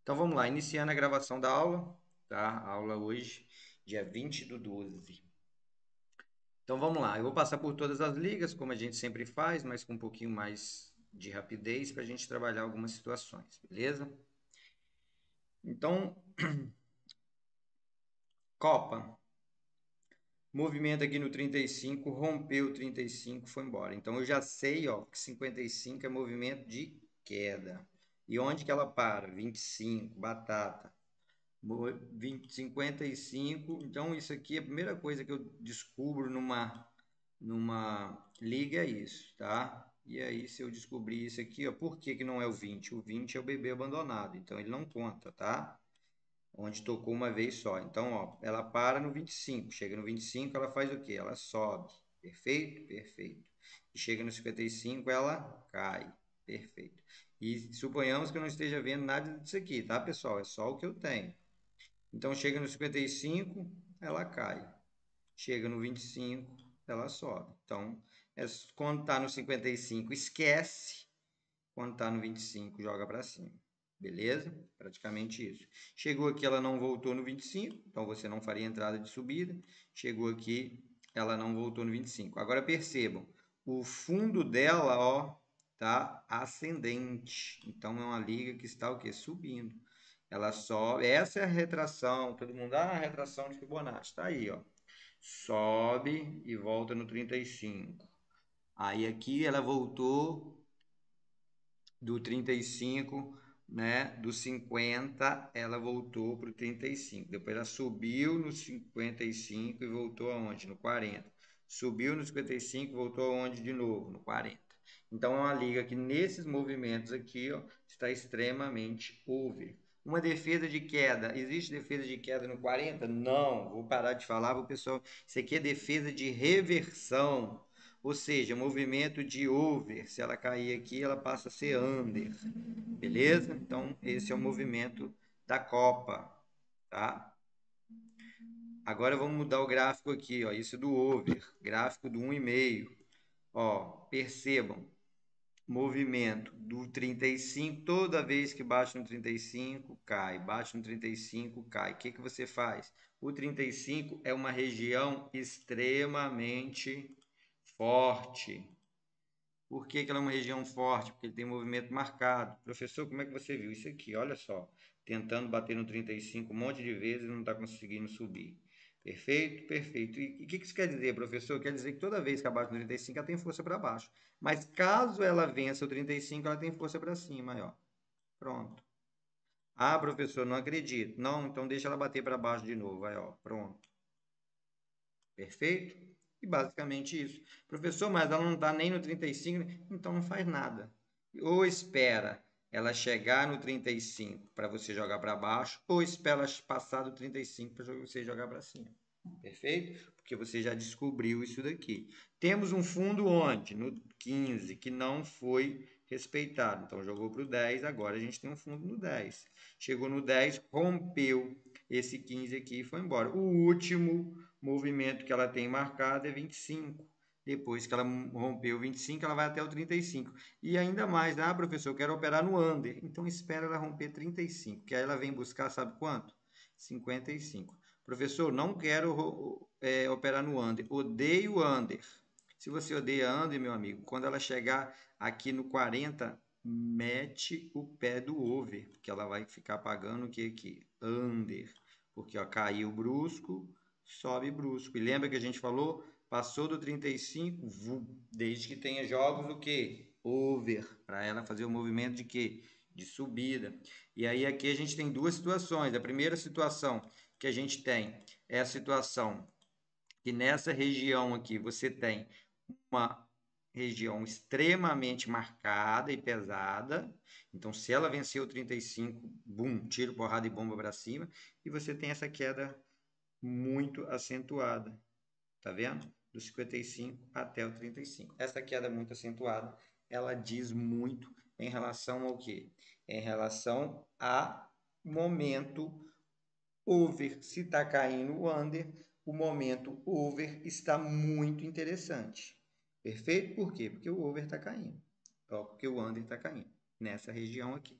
Então vamos lá, iniciando a gravação da aula, tá? A aula hoje, dia 20/12. Então vamos lá, eu vou passar por todas as ligas, como a gente sempre faz, mas com um pouquinho mais de rapidez para a gente trabalhar algumas situações, beleza? Então, Copa, movimento aqui no 35, rompeu o 35, foi embora. Então eu já sei, ó, que 55 é movimento de queda. E onde que ela para? 25, batata. 55. Então, isso aqui, a primeira coisa que eu descubro numa liga é isso, tá? E aí, se eu descobrir isso aqui, ó, por que que não é o 20? O 20 é o bebê abandonado, então ele não conta, tá? Onde tocou uma vez só. Então, ó, ela para no 25. Chega no 25, ela faz o quê? Ela sobe. Perfeito? Perfeito. E chega no 55, ela cai. Perfeito. E suponhamos que eu não esteja vendo nada disso aqui, tá, pessoal? É só o que eu tenho. Então chega no 55, ela cai. Chega no 25, ela sobe. Então, quando está no 55, esquece. Quando está no 25, joga para cima. Beleza? Praticamente isso. Chegou aqui, ela não voltou no 25, então você não faria entrada de subida. Chegou aqui, ela não voltou no 25. Agora percebam, o fundo dela, ó, tá ascendente. Então é uma liga que está o quê? Subindo. Ela sobe, essa é a retração. Todo mundo, a retração de Fibonacci, tá aí, ó. Sobe e volta no 35. Aí aqui ela voltou do 35, né, do 50, ela voltou para o 35. Depois ela subiu no 55 e voltou aonde? No 40. Subiu no 55 e voltou aonde de novo? No 40. Então é uma liga que nesses movimentos aqui, ó, está extremamente over. Uma defesa de queda. Existe defesa de queda no 40? Não. Vou parar de falar para o pessoal. Isso aqui é defesa de reversão. Ou seja, movimento de over. Se ela cair aqui, ela passa a ser under. Beleza? Então, esse é o movimento da Copa. Tá? Agora vamos mudar o gráfico aqui. Ó, isso do over. Gráfico do 1,5. Ó, percebam. Movimento do 35, toda vez que bate no 35, cai. Bate no 35, cai. O que que você faz? O 35 é uma região extremamente forte. Por que que ela é uma região forte? Porque ele tem movimento marcado. Professor, como é que você viu isso aqui? Olha só, tentando bater no 35 um monte de vezes e não está conseguindo subir. Perfeito? Perfeito. E o que isso quer dizer, professor? Quer dizer que toda vez que abaixa no 35, ela tem força para baixo. Mas caso ela vença o 35, ela tem força para cima. Aí, ó. Pronto. Ah, professor, não acredito. Não, então deixa ela bater para baixo de novo. Aí, ó. Pronto. Perfeito? E basicamente isso. Professor, mas ela não está nem no 35, então não faz nada. Ou espera ela chegar no 35 para você jogar para baixo, ou espera ela passar do 35 para você jogar para cima. Perfeito? Porque você já descobriu isso daqui. Temos um fundo onde? No 15, que não foi respeitado. Então jogou para o 10, agora a gente tem um fundo no 10. Chegou no 10, rompeu esse 15 aqui e foi embora. O último movimento que ela tem marcado é 25. Depois que ela rompeu 25, ela vai até o 35. E ainda mais, ah, professor, eu quero operar no under. Então espera ela romper 35, que aí ela vem buscar, sabe quanto? 55. Professor, não quero operar no under. Odeio under. Se você odeia under, meu amigo, quando ela chegar aqui no 40, mete o pé do over, porque ela vai ficar pagando o que aqui? Under. Porque ó, caiu brusco, sobe brusco. E lembra que a gente falou? Passou do 35, desde que tenha jogos o quê? Over, para ela fazer o movimento de quê? De subida. E aí aqui a gente tem duas situações. A primeira situação que a gente tem é a situação que nessa região aqui você tem uma região extremamente marcada e pesada. Então, se ela venceu o 35, bum, tiro, porrada e bomba para cima. E você tem essa queda muito acentuada. Tá vendo? Do 55 até o 35. Essa queda muito acentuada, ela diz muito em relação ao quê? Em relação a momento over. Se está caindo o under, o momento over está muito interessante. Perfeito? Por quê? Porque o over está caindo. Porque o under está caindo nessa região aqui.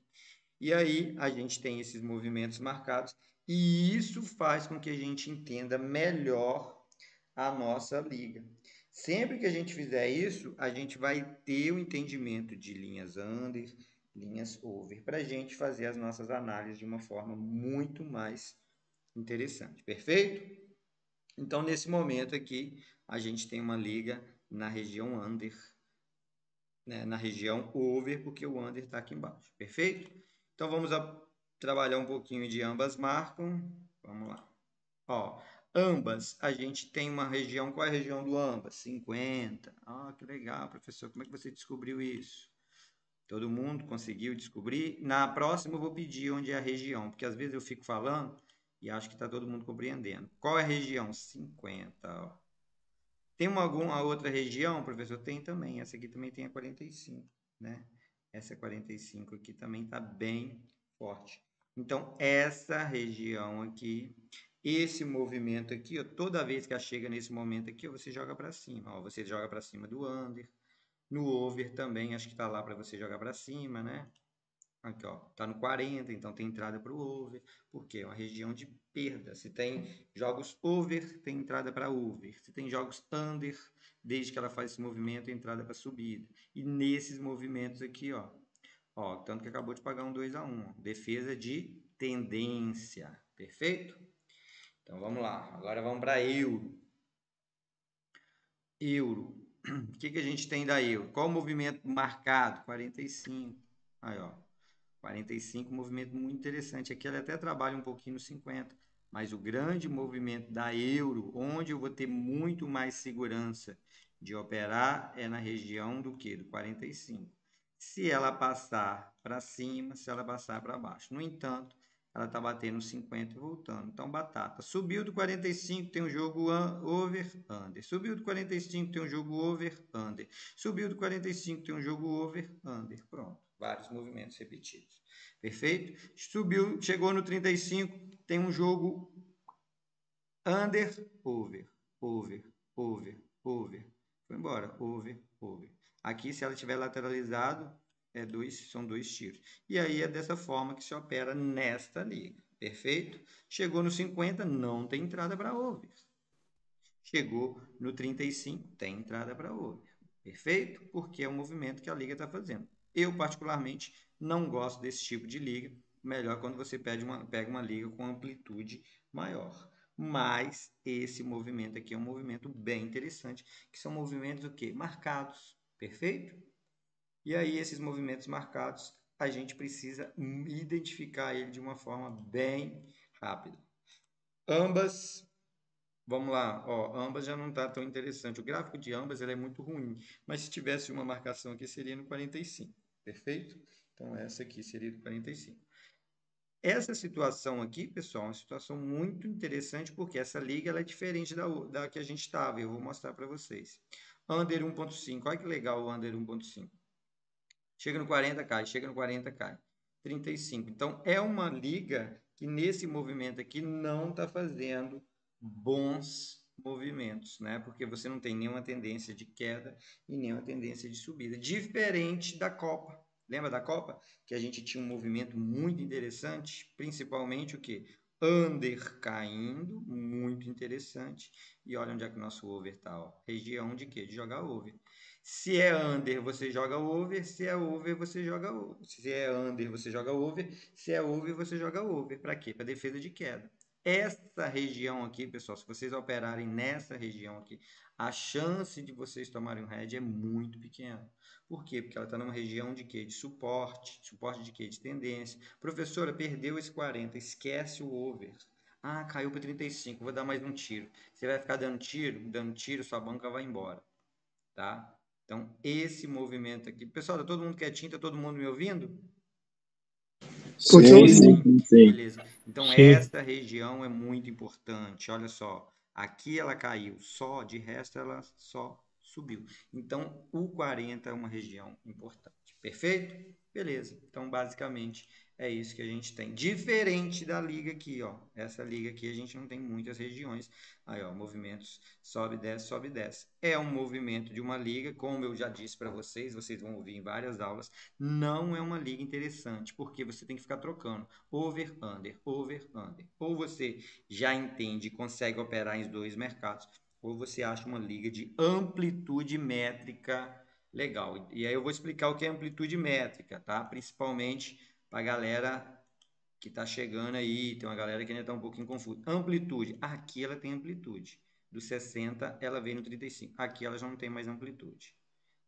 E aí a gente tem esses movimentos marcados e isso faz com que a gente entenda melhor a nossa liga. Sempre que a gente fizer isso, a gente vai ter o entendimento de linhas under, linhas over, para a gente fazer as nossas análises de uma forma muito mais interessante. Perfeito? Então, nesse momento aqui, a gente tem uma liga na região under, né, na região over, porque o under está aqui embaixo. Perfeito? Então, vamos trabalhar um pouquinho de ambas marcam. Vamos lá. Ó, ambas, a gente tem uma região, qual é a região do ambas? 50. Ah, que legal, professor, como é que você descobriu isso? Todo mundo conseguiu descobrir? Na próxima eu vou pedir onde é a região, porque às vezes eu fico falando e acho que está todo mundo compreendendo. Qual é a região? 50. Ó. Tem alguma outra região, professor? Tem também. Essa aqui também tem a 45, né? Essa 45 aqui também está bem forte. Então, essa região aqui, esse movimento aqui, ó, toda vez que ela chega nesse momento aqui, você joga para cima. Ó, você joga para cima do under. No over também, acho que está lá para você jogar para cima, né? Aqui, ó, tá no 40, então tem entrada para o over, porque é uma região de perda. Se tem jogos over, tem entrada para over. Se tem jogos under, desde que ela faz esse movimento, entrada para subida. E nesses movimentos aqui, ó, tanto que acabou de pagar um 2-1, defesa de tendência, perfeito? Então vamos lá, agora vamos para euro. Euro, o que a gente tem da euro? Qual o movimento marcado? 45, aí ó. 45, movimento muito interessante. Aqui ele até trabalha um pouquinho no 50, mas o grande movimento da euro, onde eu vou ter muito mais segurança de operar, é na região do que? Do 45. Se ela passar para cima, se ela passar para baixo. No entanto, ela está batendo 50 e voltando. Então, batata. Subiu do 45, tem um jogo over, under. Subiu do 45, tem um jogo over, under. Subiu do 45, tem um jogo over, under. Pronto. Vários movimentos repetidos. Perfeito? Subiu, chegou no 35, tem um jogo under, over, over, over, over. Foi embora, over, over. Aqui, se ela tiver lateralizado, são dois tiros. E aí é dessa forma que se opera nesta liga. Perfeito? Chegou no 50, não tem entrada para over. Chegou no 35, tem entrada para over. Perfeito? Porque é o movimento que a liga está fazendo. Eu, particularmente, não gosto desse tipo de liga. Melhor quando você pega uma liga com amplitude maior. Mas esse movimento aqui é um movimento bem interessante, que são movimentos o quê? Marcados. Perfeito? E aí, esses movimentos marcados, a gente precisa identificar ele de uma forma bem rápida. Ambas. Vamos lá, ó, ambas já não está tão interessante. O gráfico de ambas ele é muito ruim, mas se tivesse uma marcação aqui seria no 45, perfeito? Então essa aqui seria do 45. Essa situação aqui, pessoal, é uma situação muito interessante porque essa liga ela é diferente da que a gente estava. Eu vou mostrar para vocês. Under 1.5, olha que legal o Under 1.5. Chega no 40, cai, chega no 40, cai. 35. Então, é uma liga que nesse movimento aqui não está fazendo bons movimentos, né? Porque você não tem nenhuma tendência de queda e nenhuma tendência de subida. Diferente da Copa. Lembra da Copa? Que a gente tinha um movimento muito interessante, principalmente o quê? Under caindo, muito interessante. E olha onde é que o nosso over está, ó. Região de quê? De jogar over. Se é under, você joga over. Se é over, você joga over. Se é under, você joga over. Se é over, você joga over. Para quê? Para defesa de queda. Essa região aqui, pessoal, se vocês operarem nessa região aqui, a chance de vocês tomarem um head é muito pequena. Por quê? Porque ela está numa região de quê? De suporte. Suporte de quê? De tendência. Professora, perdeu esse 40, esquece o over. Ah, caiu para 35, vou dar mais um tiro. Você vai ficar dando tiro, sua banca vai embora. Tá? Então, esse movimento aqui. Pessoal, tá todo mundo quietinho? Tá todo mundo me ouvindo? Sim, sim. Beleza. Então, essa região é muito importante. Olha só. Aqui ela caiu só, de resto ela só subiu. Então, o 40 é uma região importante. Perfeito? Beleza. Então, basicamente, é isso que a gente tem. Diferente da liga aqui, ó. Essa liga aqui a gente não tem muitas regiões. Aí, ó, movimentos sobe, desce, sobe, desce. É um movimento de uma liga, como eu já disse para vocês, vocês vão ouvir em várias aulas, não é uma liga interessante, porque você tem que ficar trocando over, under, over, under. Ou você já entende e consegue operar em dois mercados, ou você acha uma liga de amplitude métrica legal. E aí eu vou explicar o que é amplitude métrica, tá? Principalmente para a galera que está chegando aí, tem uma galera que ainda está um pouquinho confusa. Amplitude, aqui ela tem amplitude. Do 60 ela vem no 35. Aqui ela já não tem mais amplitude.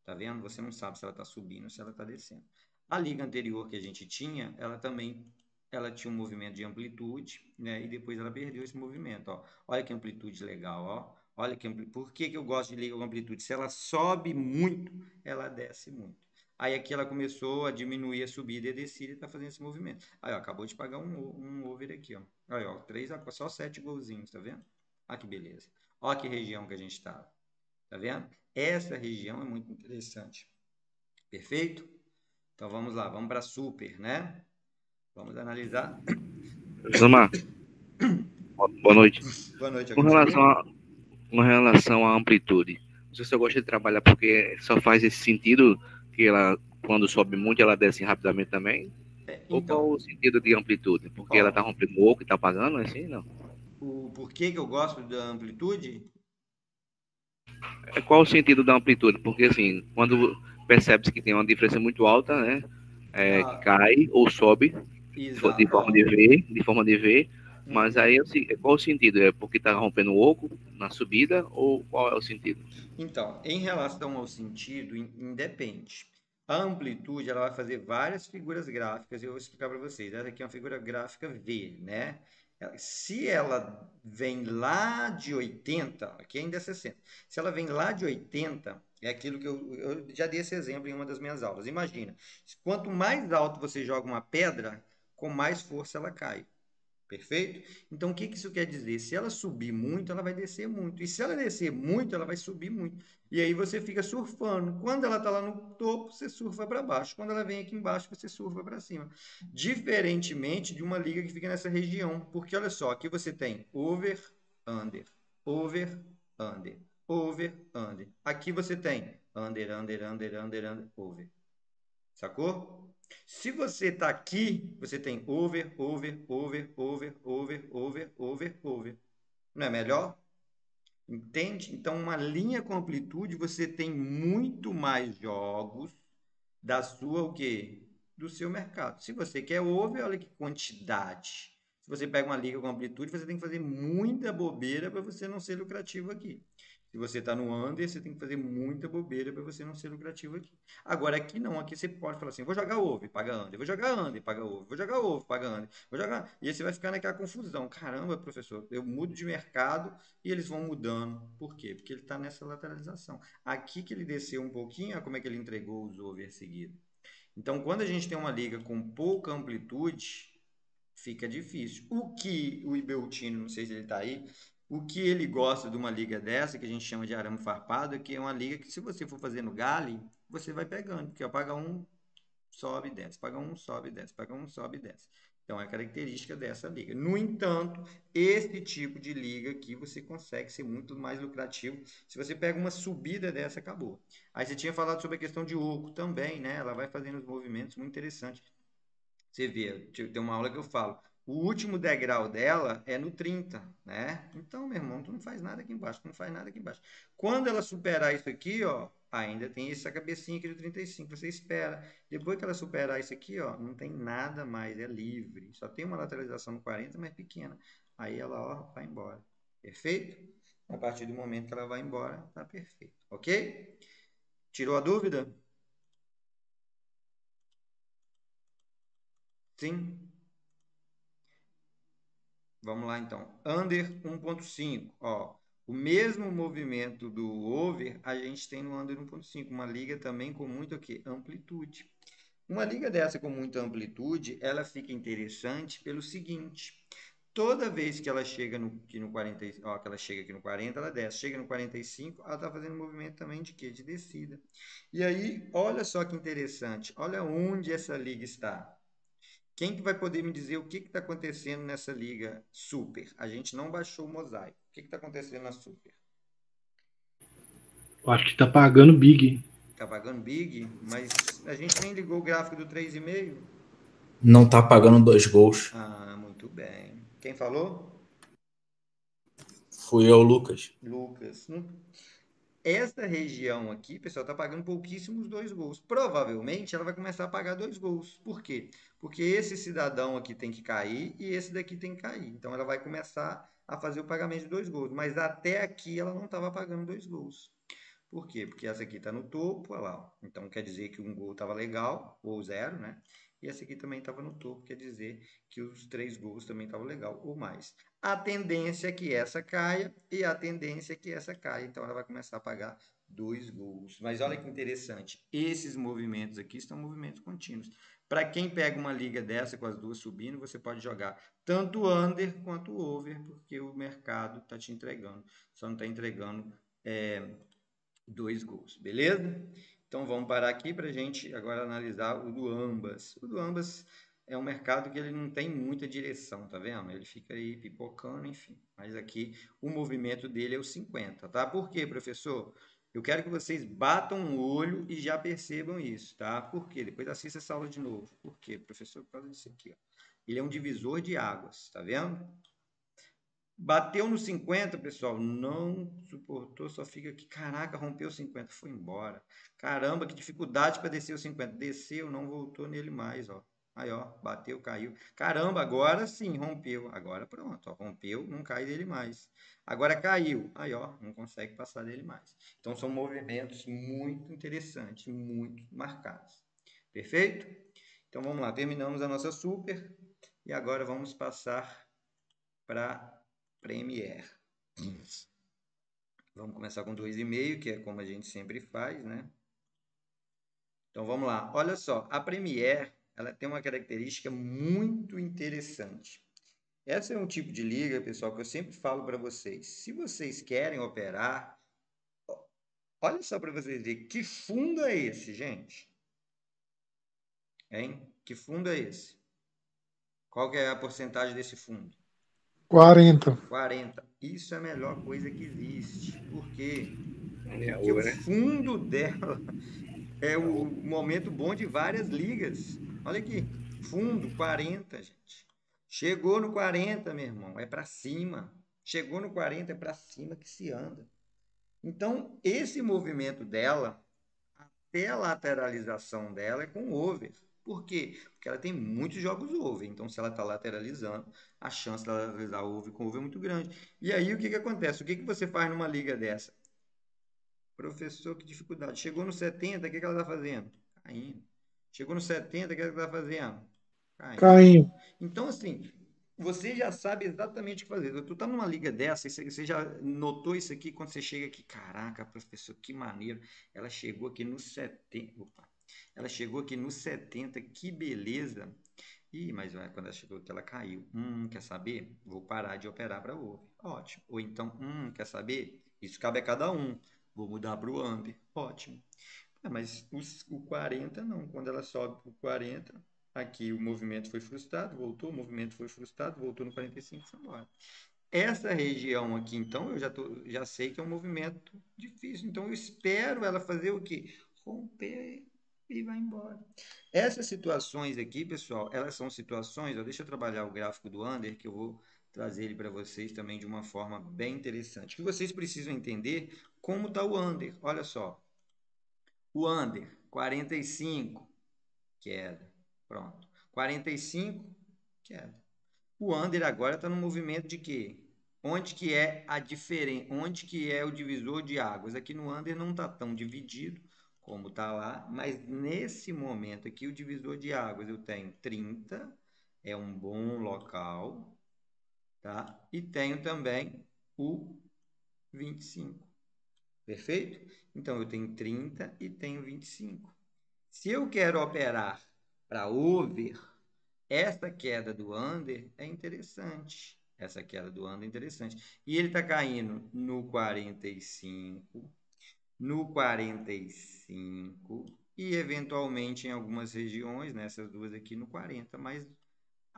Tá vendo? Você não sabe se ela está subindo ou se ela está descendo. A liga anterior que a gente tinha, ela tinha um movimento de amplitude, né? E depois ela perdeu esse movimento, ó. Olha que amplitude legal, ó. Olha que amplitude. Por que eu gosto de liga com amplitude? Se ela sobe muito, ela desce muito. Aí aqui ela começou a diminuir a subida e a descida e está fazendo esse movimento. Aí, ó, acabou de pagar um over aqui, ó. Aí, ó, só 7 golzinhos, tá vendo? Olha que beleza. Olha que região que a gente está. Tá vendo? Essa região é muito interessante. Perfeito? Então vamos lá, vamos para super, né? Vamos analisar. Zama, boa noite. Boa noite, Com alguém me relação ouvindo? a, com relação à amplitude, não sei se eu gosto de trabalhar porque só faz esse sentido que ela, quando sobe muito, ela desce rapidamente também? Ou qual Então, o sentido de amplitude? Porque ela tá ó, rompendo o oco e tá apagando, assim, não? o porquê que eu gosto da amplitude? Qual o sentido da amplitude? Porque, assim, quando percebe-se que tem uma diferença muito alta, né? Que Ah, cai ou sobe de exato, forma ó. de ver, mas Uhum. aí qual o sentido? É porque está rompendo o oco na subida ou qual é o sentido? Então, em relação ao sentido, independe. A amplitude, ela vai fazer várias figuras gráficas, e eu vou explicar para vocês. Essa aqui é uma figura gráfica V, né? Se ela vem lá de 80, aqui ainda é 60. Se ela vem lá de 80, é aquilo que eu já dei esse exemplo em uma das minhas aulas. Imagina, quanto mais alto você joga uma pedra, com mais força ela cai. Perfeito? Então, o que que isso quer dizer? Se ela subir muito, ela vai descer muito. E se ela descer muito, ela vai subir muito. E aí você fica surfando. Quando ela está lá no topo, você surfa para baixo. Quando ela vem aqui embaixo, você surfa para cima. Diferentemente de uma liga que fica nessa região. Porque olha só, aqui você tem over, under, over, under, over, under. Aqui você tem under, under, under, under, under, over. Sacou? Se você está aqui, você tem over, over, over, over, over, over, over, over. Não é melhor? Entende? Então, uma linha com amplitude, você tem muito mais jogos da sua o quê? Do seu mercado. Se você quer over, olha que quantidade. Se você pega uma liga com amplitude, você tem que fazer muita bobeira para você não ser lucrativo aqui. Se você está no under, você tem que fazer muita bobeira para você não ser lucrativo aqui. Agora, aqui não, aqui você pode falar assim: vou jogar over, paga under, vou jogar under, paga over, vou jogar over, paga under, vou jogar. E aí você vai ficar naquela confusão. Caramba, professor, eu mudo de mercado e eles vão mudando. Por quê? Porque ele está nessa lateralização. Aqui que ele desceu um pouquinho, olha como é que ele entregou os over seguidos. Então, quando a gente tem uma liga com pouca amplitude, fica difícil. O que o Ibeltino, não sei se ele está aí, o que ele gosta de uma liga dessa, que a gente chama de arame farpado, é que é uma liga que se você for fazer no Gale, você vai pegando, porque ó, paga um, sobe e desce, paga um, sobe e desce, paga um, sobe e desce. Então, é a característica dessa liga. No entanto, esse tipo de liga aqui você consegue ser muito mais lucrativo. Se você pega uma subida dessa, acabou. Aí você tinha falado sobre a questão de oco também, né? Ela vai fazendo os movimentos muito interessantes. Você vê, tem uma aula que eu falo. O último degrau dela é no 30, né? Então, meu irmão, tu não faz nada aqui embaixo, tu não faz nada aqui embaixo. Quando ela superar isso aqui, ó, ainda tem essa cabecinha aqui do 35, você espera. Depois que ela superar isso aqui, ó, não tem nada mais, é livre. Só tem uma lateralização no 40, mas pequena. Aí ela, ó, vai embora. Perfeito? A partir do momento que ela vai embora, tá perfeito. Ok? Tirou a dúvida? Sim? Vamos lá então. Under 1.5, ó. O mesmo movimento do over a gente tem no under 1.5, uma liga também com muita o quê? Amplitude. Uma liga dessa com muita amplitude, ela fica interessante pelo seguinte: Toda vez que ela chega aqui no 40, ó, que ela chega aqui no 40, ela desce. Chega no 45, ela está fazendo movimento também de quê? De descida. E aí, olha só que interessante. Olha onde essa liga está. Quem que vai poder me dizer o que está acontecendo nessa liga super? A gente não baixou o mosaico. O que está acontecendo na super? Eu acho que tá pagando Big. Tá pagando big, mas a gente nem ligou o gráfico do 3,5. Não tá pagando 2 gols. Ah, muito bem. Quem falou? Fui eu, Lucas. Lucas. Essa região aqui, pessoal, está pagando pouquíssimos 2 gols. Provavelmente ela vai começar a pagar 2 gols. Por quê? Porque esse cidadão aqui tem que cair e esse daqui tem que cair. Então ela vai começar a fazer o pagamento de 2 gols. Mas até aqui ela não estava pagando 2 gols. Por quê? Porque essa aqui está no topo, olha lá. Então quer dizer que um gol estava legal, ou 0, né? E essa aqui também estava no topo, quer dizer que os 3 gols também estavam legal, ou mais. A tendência é que essa caia e a tendência é que essa caia. Então ela vai começar a pagar 2 gols. Mas olha que interessante, esses movimentos aqui são movimentos contínuos. Para quem pega uma liga dessa com as duas subindo, você pode jogar tanto under quanto over, porque o mercado está te entregando. Só não está entregando 2 gols, beleza? Então vamos parar aqui para a gente agora analisar o do ambas. O do ambas é um mercado que ele não tem muita direção, tá vendo? Ele fica aí pipocando, enfim. Mas aqui o movimento dele é o 50, tá? Por quê, professor? Eu quero que vocês batam o olho e já percebam isso, tá? Por quê? Depois assista essa aula de novo. Por quê, professor? Por causa disso aqui, ó. Ele é um divisor de águas, tá vendo? Bateu no 50, pessoal, não suportou, só fica aqui. Caraca, rompeu o 50, foi embora. Caramba, que dificuldade para descer o 50. Desceu, não voltou nele mais, ó. Aí, ó, bateu, caiu. Caramba, agora sim, rompeu. Agora pronto, ó, rompeu, não cai dele mais. Agora caiu. Aí, ó, não consegue passar dele mais. Então são movimentos muito interessantes, muito marcados. Perfeito? Então vamos lá, terminamos a nossa super e agora vamos passar para Premier. Vamos começar com 2,5, que é como a gente sempre faz, né? Então vamos lá. Olha só, a Premier, ela tem uma característica muito interessante. Essa é um tipo de liga, pessoal, que eu sempre falo para vocês. Se vocês querem operar, olha só para vocês verem, que fundo é esse, gente? Hein? Que fundo é esse? Qual que é a porcentagem desse fundo? 40. 40. Isso é a melhor coisa que existe. Por quê? É Porque o over, né? fundo dela é o momento bom de várias ligas. Olha aqui, fundo 40, gente. Chegou no 40, meu irmão, é para cima. Chegou no 40, é para cima que se anda. Então, esse movimento dela, até a lateralização dela é com over. Por quê? Porque ela tem muitos jogos over. Então, se ela está lateralizando, a chance de ela lateralizar over com over é muito grande. E aí, o que acontece? O que você faz numa liga dessa? Professor, que dificuldade. Chegou no 70, o que ela está fazendo? Caindo. Chegou no 70, o que ela está fazendo? Caindo. Então, assim, você já sabe exatamente o que fazer. Tu tá numa liga dessa, você já notou isso aqui quando você chega aqui. Caraca, professor, que maneiro. Ela chegou aqui no 70. Opa. Ela chegou aqui no 70, que beleza. Ih, mas quando ela chegou aqui, ela caiu. Quer saber? Vou parar de operar para over. Ótimo. Ou então, quer saber? Isso cabe a cada um. Vou mudar para o under. Ótimo. Mas o 40 não. Quando ela sobe para o 40, aqui o movimento foi frustrado, voltou, o movimento foi frustrado, voltou no 45 e foi embora. Essa região aqui, então, eu já sei que é um movimento difícil. Então, eu espero ela fazer o quê? Romper e vai embora. Essas situações aqui, pessoal, elas são situações... Ó, deixa eu trabalhar o gráfico do under, que eu vou trazer ele para vocês também de uma forma bem interessante. Que vocês precisam entender como está o under. Olha só. O under, 45, queda. Pronto. 45, queda. O under agora está no movimento de quê? Onde que é a diferença? Onde que é o divisor de águas? Aqui no under não está tão dividido como está lá, mas nesse momento aqui o divisor de águas eu tenho 30, é um bom local, tá? E tenho também o 25. Perfeito? Então eu tenho 30 e tenho 25. Se eu quero operar para over, esta queda do under é interessante. Essa queda do Under é interessante. E ele está caindo no 45, no 45 e eventualmente em algumas regiões, nessas duas aqui no 40, mas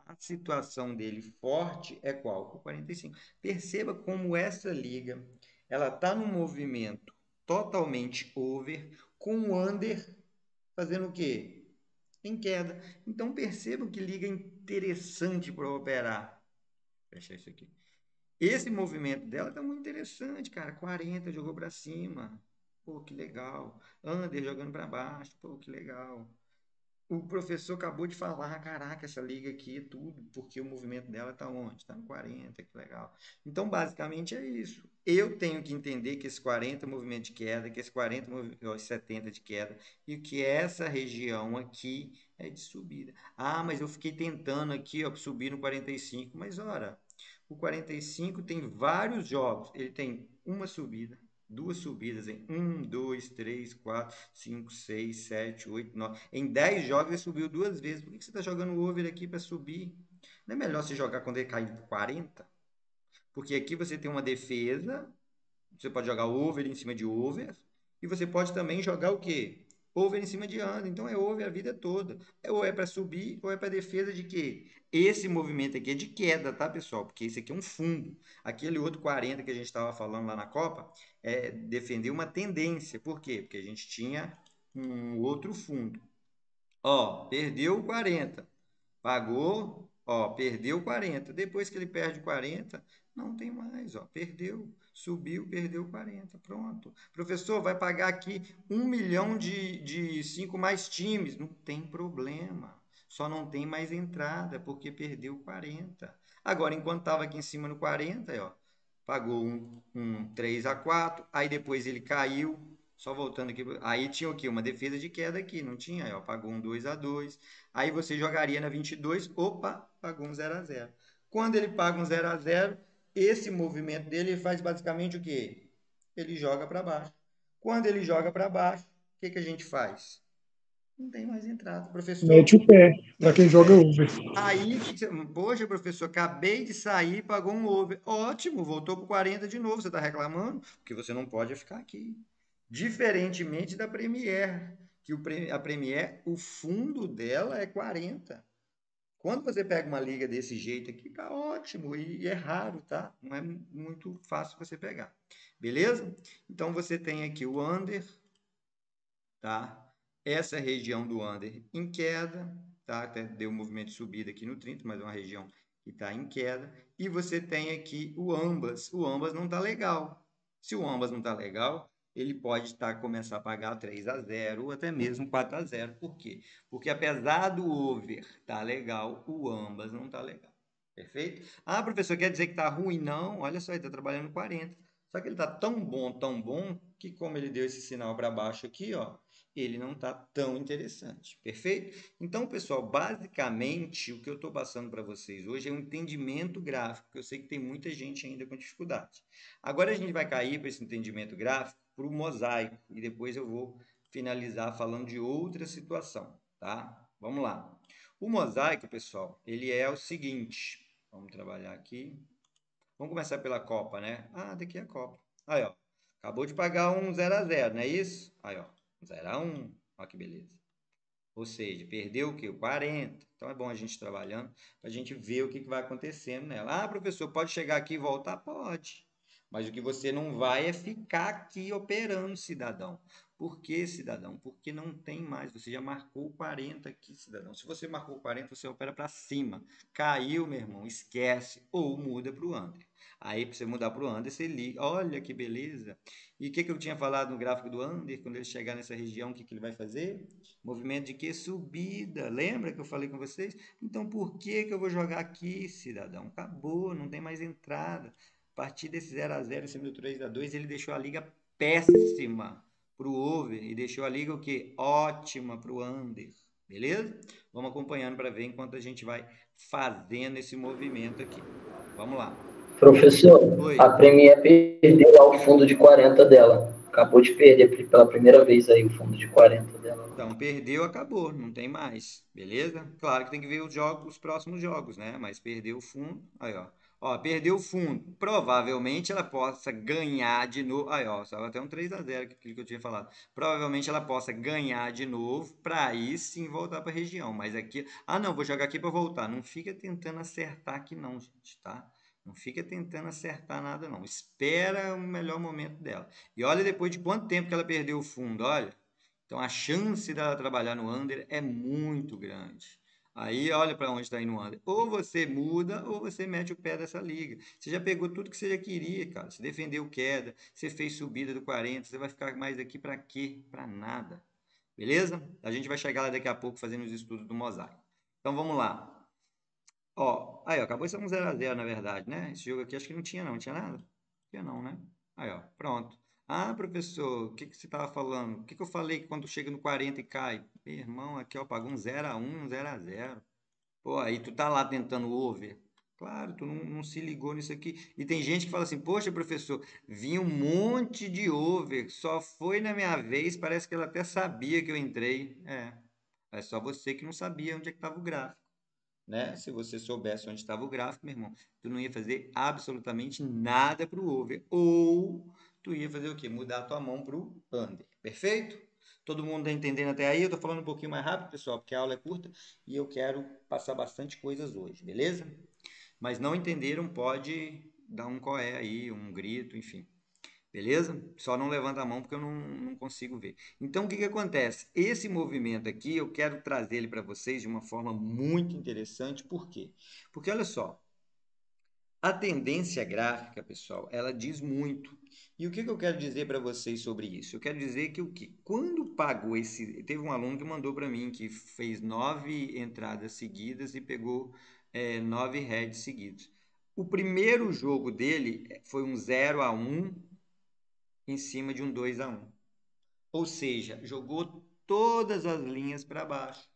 a situação dele forte é qual? O 45. Perceba como essa liga, ela está num movimento totalmente over, com o under fazendo o quê? Em queda. Então percebam que liga interessante para operar. Fecha isso aqui. Esse movimento dela tá muito interessante, cara. 40 jogou para cima. Pô, que legal. Under jogando para baixo. Pô, que legal. O professor acabou de falar, caraca, essa liga aqui é tudo, porque o movimento dela está onde? Está no 40, que legal. Então, basicamente é isso. Eu tenho que entender que esse 40 é movimento de queda, que esse 40 é 70 de queda, e que essa região aqui é de subida. Ah, mas eu fiquei tentando aqui, ó, subir no 45, mas ora, o 45 tem vários jogos, ele tem uma subida, duas subidas em 1, 2, 3, 4, 5, 6, 7, 8, 9. Em 10 jogos ele subiu duas vezes. Por que você está jogando over aqui para subir? Não é melhor você jogar quando ele cair por 40? Porque aqui você tem uma defesa, você pode jogar over em cima de over, e você pode também jogar o quê? Over em cima de under. Então é over a vida toda. Ou é para subir, ou é para defesa de quê? Esse movimento aqui é de queda, tá, pessoal? Porque esse aqui é um fundo. Aquele outro 40 que a gente estava falando lá na Copa é defender uma tendência. Por quê? Porque a gente tinha um outro fundo. Ó, perdeu o 40. Pagou, ó, perdeu 40. Depois que ele perde 40, não tem mais, ó, perdeu, subiu, perdeu 40. Pronto. Professor, vai pagar aqui 1 milhão de 5 mais times. Não tem problema. Só não tem mais entrada, porque perdeu 40. Agora, enquanto estava aqui em cima no 40, ó, pagou um 3 a 4, aí depois ele caiu, só voltando aqui, aí tinha o quê? Uma defesa de queda aqui, não tinha? Aí, ó, pagou um 2 a 2. Aí você jogaria na 22, opa, pagou um 0 a 0. Quando ele paga um 0 a 0, esse movimento dele faz basicamente o quê? Ele joga para baixo. Quando ele joga para baixo, o que que a gente faz? Não tem mais entrada. Professor, Mete o pé para mete quem o joga pé. over. Aí, poxa, professor, acabei de sair, pagou um over. Ótimo, voltou para 40 de novo. Você está reclamando? Porque você não pode ficar aqui. Diferentemente da Premier, que a Premier, o fundo dela é 40. Quando você pega uma liga desse jeito aqui, tá ótimo e é raro, tá? Não é muito fácil você pegar. Beleza? Então você tem aqui o under, tá? Essa região do under em queda, tá? Até deu um movimento de subida aqui no 30, mas é uma região que está em queda. E você tem aqui o ambas. O ambas não está legal. Se o ambas não está legal, ele pode começar a pagar 3 a 0 ou até mesmo 4 a 0. Por quê? Porque apesar do over tá legal, o ambas não está legal. Perfeito? Ah, professor, quer dizer que está ruim? Não, olha só, ele está trabalhando 40. Só que ele está tão bom, que como ele deu esse sinal para baixo aqui, ó, ele não está tão interessante, perfeito? Então, pessoal, basicamente, o que eu estou passando para vocês hoje é um entendimento gráfico, que eu sei que tem muita gente ainda com dificuldade. Agora a gente vai cair para esse entendimento gráfico para o mosaico, e depois eu vou finalizar falando de outra situação, tá? Vamos lá. O mosaico, pessoal, ele é o seguinte, vamos trabalhar aqui. Vamos começar pela Copa, né? Ah, daqui é a Copa. Aí, ó, acabou de pagar um 0 a 0, não é isso? Aí, ó. 0 a 1, olha que beleza. Ou seja, perdeu o quê? O 40. Então é bom a gente trabalhando para a gente ver o que vai acontecendo nela. Ah, professor, pode chegar aqui e voltar? Pode. Mas o que você não vai é ficar aqui operando, cidadão. Por que, cidadão? Porque não tem mais. Você já marcou 40 aqui, cidadão. Se você marcou 40, você opera para cima. Caiu, meu irmão, esquece. Ou muda para o under. Aí, para você mudar para o under, você liga. Olha que beleza. E o que eu tinha falado no gráfico do under? Quando ele chegar nessa região, o que ele vai fazer? Movimento de quê? Subida. Lembra que eu falei com vocês? Então, por que eu vou jogar aqui, cidadão? Acabou, não tem mais entrada. A partir desse 0 a 0 em cima do 3 a 2, ele deixou a liga péssima para o over e deixou a liga o quê? Ótima para o under. Beleza? Vamos acompanhando para ver enquanto a gente vai fazendo esse movimento aqui. Vamos lá. Professor, Oi. a Premier perdeu lá o fundo de 40 dela. Acabou de perder pela primeira vez aí o fundo de 40 dela. Então, perdeu, acabou, não tem mais, beleza? Claro que tem que ver os próximos jogos, né? Mas perdeu o fundo, aí, ó. Ó, perdeu o fundo. Provavelmente ela possa ganhar de novo. Aí, ó, só até um 3-0, aquilo que eu tinha falado. Provavelmente ela possa ganhar de novo, para aí sim voltar para a região. Mas aqui. Ah, não, vou jogar aqui para voltar. Não fica tentando acertar aqui, não, gente, tá? Não fica tentando acertar nada, não. Espera o melhor momento dela. E olha depois de quanto tempo que ela perdeu o fundo, olha. Então a chance dela trabalhar no under é muito grande. Aí olha para onde está indo o under. Ou você muda ou você mete o pé dessa liga. Você já pegou tudo que você já queria, cara. Você defendeu queda, você fez subida do 40, você vai ficar mais aqui para quê? Para nada. Beleza? A gente vai chegar lá daqui a pouco fazendo os estudos do mosaico. Então vamos lá. Ó, aí ó, acabou de ser um 0-0 na verdade, né? Esse jogo aqui acho que não tinha não, tinha nada? Não tinha não, né? Aí ó, pronto. Ah, professor, o que que você estava falando? O que que eu falei que quando chega no 40 e cai? Meu irmão, aqui ó, pagou um 0-1, um 0-0. Pô, aí tu tá lá tentando over. Claro, tu não se ligou nisso aqui. E tem gente que fala assim, poxa, professor, vinha um monte de over, só foi na minha vez, parece que ela até sabia que eu entrei. É só você que não sabia onde é que estava o gráfico, né? Se você soubesse onde estava o gráfico, meu irmão, tu não ia fazer absolutamente nada para o over. Ou tu ia fazer o quê? Mudar a tua mão para o under. Perfeito? Todo mundo está entendendo até aí? Eu estou falando um pouquinho mais rápido, pessoal, porque a aula é curta e eu quero passar bastante coisas hoje, beleza? Mas não entenderam, pode dar um coé aí, um grito, enfim. Beleza? Só não levanta a mão porque eu não consigo ver. Então, o que que acontece? Esse movimento aqui, eu quero trazer ele para vocês de uma forma muito interessante. Por quê? Porque, olha só, a tendência gráfica, pessoal, ela diz muito. E o que que eu quero dizer para vocês sobre isso? Eu quero dizer que o que? Quando pagou esse... Teve um aluno que mandou para mim que fez 9 entradas seguidas e pegou 9 heads seguidos. O primeiro jogo dele foi um 0-1 em cima de um 2-1. Ou seja, jogou todas as linhas para baixo.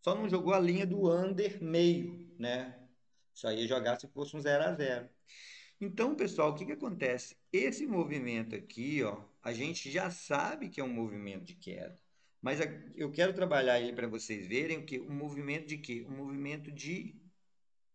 Só não jogou a linha do under meio, né? Só ia jogar se fosse um 0-0. Então, pessoal, o que que acontece? Esse movimento aqui, ó, a gente já sabe que é um movimento de queda. Mas eu quero trabalhar ele para vocês verem o que? Um movimento de quê? Um movimento de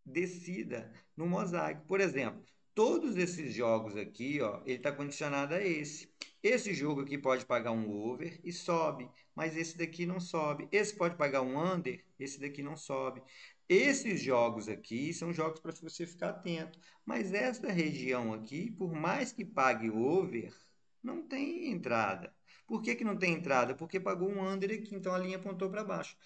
descida no mosaico. Por exemplo, todos esses jogos aqui, ó, ele está condicionado a esse. Esse jogo aqui pode pagar um over e sobe, mas esse daqui não sobe. Esse pode pagar um under, esse daqui não sobe. Esses jogos aqui são jogos para você ficar atento. Mas essa região aqui, por mais que pague over, não tem entrada. Por que que não tem entrada? Porque pagou um under aqui, então a linha apontou para baixo.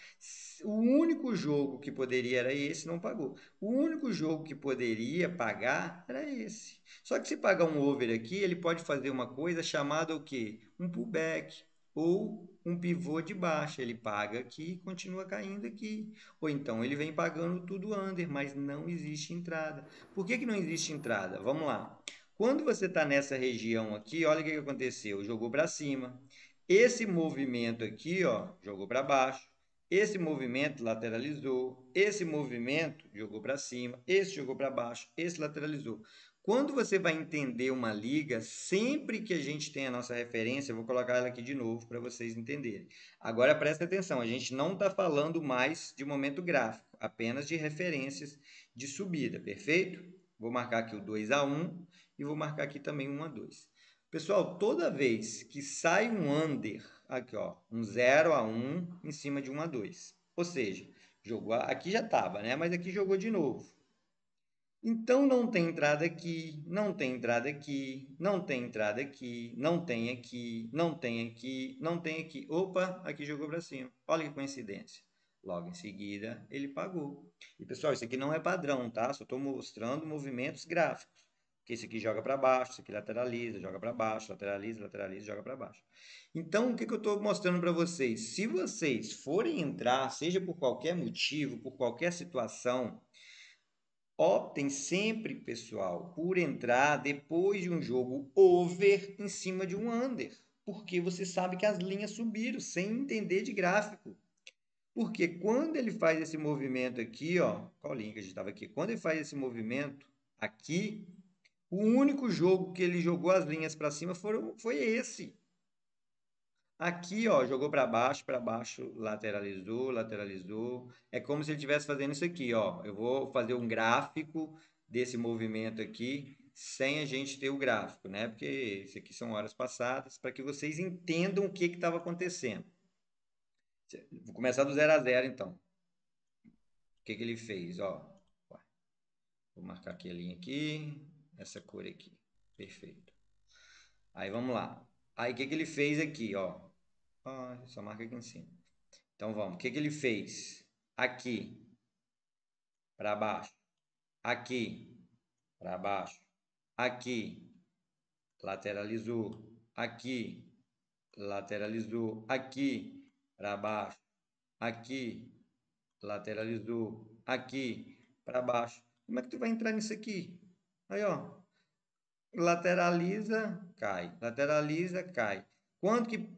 O único jogo que poderia era esse, não pagou. O único jogo que poderia pagar era esse. Só que se pagar um over aqui, ele pode fazer uma coisa chamada o quê? Um pullback ou um pivô de baixa. Ele paga aqui e continua caindo aqui. Ou então ele vem pagando tudo under, mas não existe entrada. Por que que não existe entrada? Vamos lá. Quando você está nessa região aqui, olha o que que aconteceu. Jogou para cima. Esse movimento aqui, ó, jogou para baixo. Esse movimento lateralizou, esse movimento jogou para cima, esse jogou para baixo, esse lateralizou. Quando você vai entender uma liga, sempre que a gente tem a nossa referência, eu vou colocar ela aqui de novo para vocês entenderem. Agora presta atenção, a gente não está falando mais de momento gráfico, apenas de referências de subida, perfeito? Vou marcar aqui o 2-1 e vou marcar aqui também 1-2. Pessoal, toda vez que sai um under, aqui ó, um 0-1 em cima de 1-2. Ou seja, jogou, aqui já estava, né? Mas aqui jogou de novo. Então não tem entrada aqui, não tem entrada aqui, não tem entrada aqui, não tem aqui, não tem aqui, não tem aqui. Opa, aqui jogou para cima. Olha que coincidência. Logo em seguida, ele pagou. E pessoal, isso aqui não é padrão, tá? Só estou mostrando movimentos gráficos. Que esse aqui joga para baixo, esse aqui lateraliza, joga para baixo, lateraliza, lateraliza, joga para baixo. Então, o que que eu estou mostrando para vocês? Se vocês forem entrar, seja por qualquer motivo, por qualquer situação, optem sempre, pessoal, por entrar depois de um jogo over em cima de um under. Porque você sabe que as linhas subiram, sem entender de gráfico. Porque quando ele faz esse movimento aqui, ó, qual linha que a gente estava aqui? Quando ele faz esse movimento aqui, O único jogo que ele jogou as linhas para cima foi esse. Aqui, ó, jogou para baixo, lateralizou, lateralizou. É como se ele estivesse fazendo isso aqui, ó. Eu vou fazer um gráfico desse movimento aqui, sem a gente ter o gráfico, né? Porque isso aqui são horas passadas, para que vocês entendam o que estava acontecendo. Vou começar do 0 a 0, então. O que ele fez, ó. Vou marcar aqui a linha aqui, essa cor aqui. Perfeito. Aí vamos lá. Aí o que ele fez aqui, ó. Só marca aqui em cima. Então vamos. O que ele fez? Aqui para baixo. Aqui para baixo. Aqui lateralizou. Aqui lateralizou. Aqui para baixo. Aqui lateralizou. Aqui para baixo. Como é que tu vai entrar nisso aqui? Aí, ó. Lateraliza, cai. Lateraliza, cai. Quando que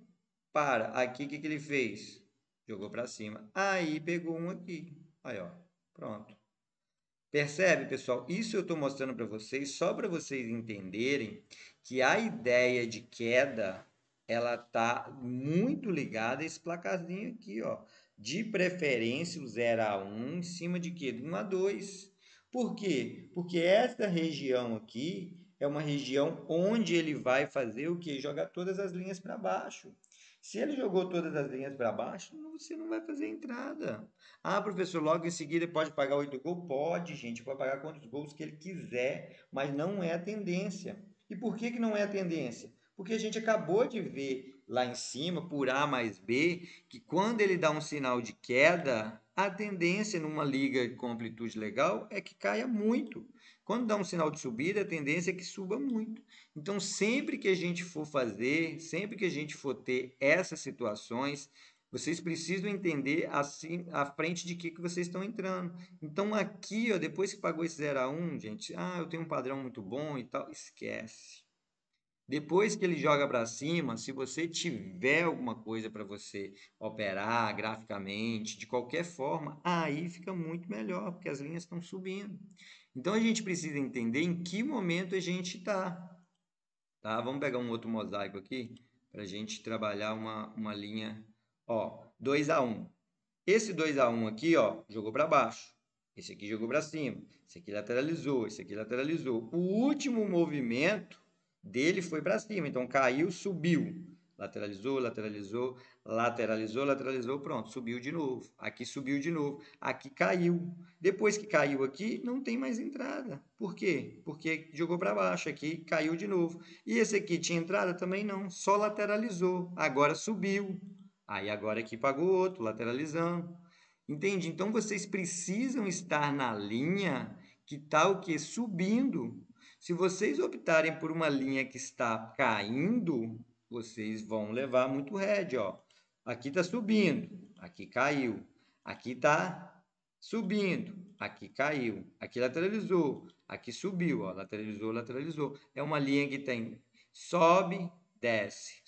para? Aqui, o que ele fez? Jogou para cima. Aí, pegou um aqui. Aí, ó. Pronto. Percebe, pessoal? Isso eu estou mostrando para vocês só para vocês entenderem que a ideia de queda ela tá muito ligada a esse placarzinho aqui, ó. De preferência o 0 a 1 em cima de quê? Do 1 a 2. Por quê? Porque essa região aqui é uma região onde ele vai fazer o quê? Jogar todas as linhas para baixo. Se ele jogou todas as linhas para baixo, você não vai fazer entrada. Ah, professor, logo em seguida pode pagar 8 gols? Pode, gente, pode pagar quantos gols que ele quiser, mas não é a tendência. E por que não é a tendência? Porque a gente acabou de ver lá em cima, por A mais B, que quando ele dá um sinal de queda, a tendência numa liga com amplitude legal é que caia muito. Quando dá um sinal de subida, a tendência é que suba muito. Então, sempre que a gente for fazer, sempre que a gente for ter essas situações, vocês precisam entender assim, à frente de que vocês estão entrando. Então, aqui, ó, depois que pagou esse 0 a 1, gente, eu tenho um padrão muito bom e tal, esquece. Depois que ele joga para cima, se você tiver alguma coisa para você operar graficamente, de qualquer forma, aí fica muito melhor, porque as linhas estão subindo. Então a gente precisa entender em que momento a gente está. Tá? Vamos pegar um outro mosaico aqui para a gente trabalhar uma linha. Ó, 2 a 1. Esse 2 a 1 aqui, ó, jogou para baixo. Esse aqui jogou para cima. Esse aqui lateralizou. Esse aqui lateralizou. O último movimento dele foi para cima. Então caiu, subiu. Lateralizou, lateralizou, lateralizou, lateralizou. Pronto, subiu de novo. Aqui subiu de novo. Aqui caiu. Depois que caiu aqui, não tem mais entrada. Por quê? Porque jogou para baixo. Aqui caiu de novo. E esse aqui tinha entrada? Também não. Só lateralizou. Agora subiu. Aí agora aqui pagou outro, lateralizando. Entende? Então vocês precisam estar na linha que está o quê? Subindo. Se vocês optarem por uma linha que está caindo, vocês vão levar muito head, ó. Aqui está subindo, aqui caiu. Aqui está subindo, aqui caiu. Aqui lateralizou, aqui subiu, ó. Lateralizou, lateralizou. É uma linha que tem sobe, desce,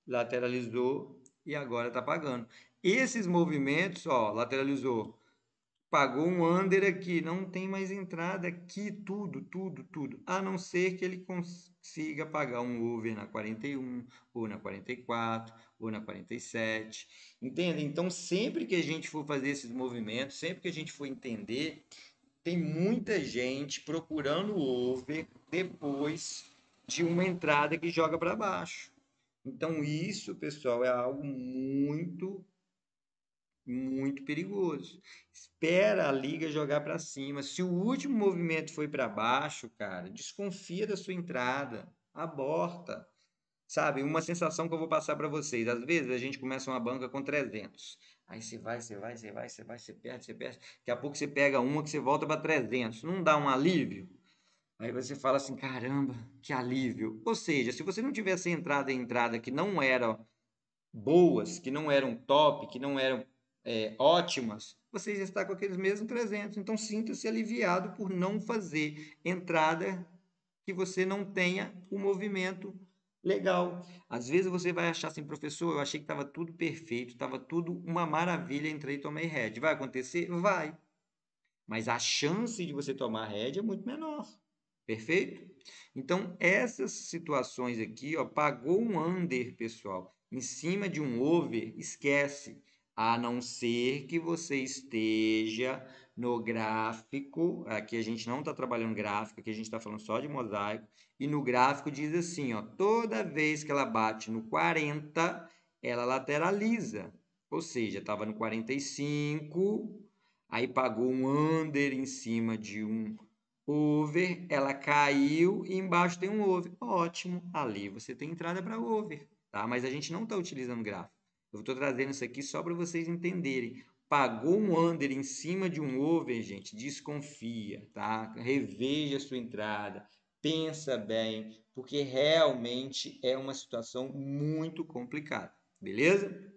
lateralizou e agora está pagando. Esses movimentos, ó, lateralizou, pagou um under aqui, não tem mais entrada aqui, tudo, a não ser que ele consiga pagar um over na 41, ou na 44, ou na 47, entende? Então, sempre que a gente for fazer esses movimentos, sempre que a gente for entender, tem muita gente procurando o over depois de uma entrada que joga para baixo. Então, isso, pessoal, é algo muito perigoso. Espera a liga jogar para cima. Se o último movimento foi para baixo, cara, desconfia da sua entrada, aborta. Sabe, uma sensação que eu vou passar para vocês. Às vezes a gente começa uma banca com 300. Aí você vai, você perde. Daqui a pouco você pega uma que você volta para 300. Não dá um alívio? Aí você fala assim, caramba, que alívio. Ou seja, se você não tivesse entrada em entrada que não eram boas, que não eram top, que não eram ótimas, você já está com aqueles mesmos 300. Então, sinta-se aliviado por não fazer entrada que você não tenha o movimento legal. Às vezes você vai achar assim, professor, eu achei que estava tudo perfeito, estava tudo uma maravilha, entrei e tomei head. Vai acontecer? Vai. mas a chance de você tomar head é muito menor. Perfeito? Então, essas situações aqui, ó, pagou um under, pessoal, em cima de um over, esquece. A não ser que você esteja no gráfico, aqui a gente não está trabalhando gráfico, aqui a gente está falando só de mosaico, e no gráfico diz assim, ó, toda vez que ela bate no 40, ela lateraliza. Ou seja, estava no 45, aí pagou um under em cima de um over, ela caiu e embaixo tem um over. Ótimo, ali você tem entrada para over, tá? Mas a gente não está utilizando gráfico. Eu estou trazendo isso aqui só para vocês entenderem. Pagou um under em cima de um over, gente, desconfia, tá? Reveja a sua entrada, pensa bem, porque realmente é uma situação muito complicada, beleza?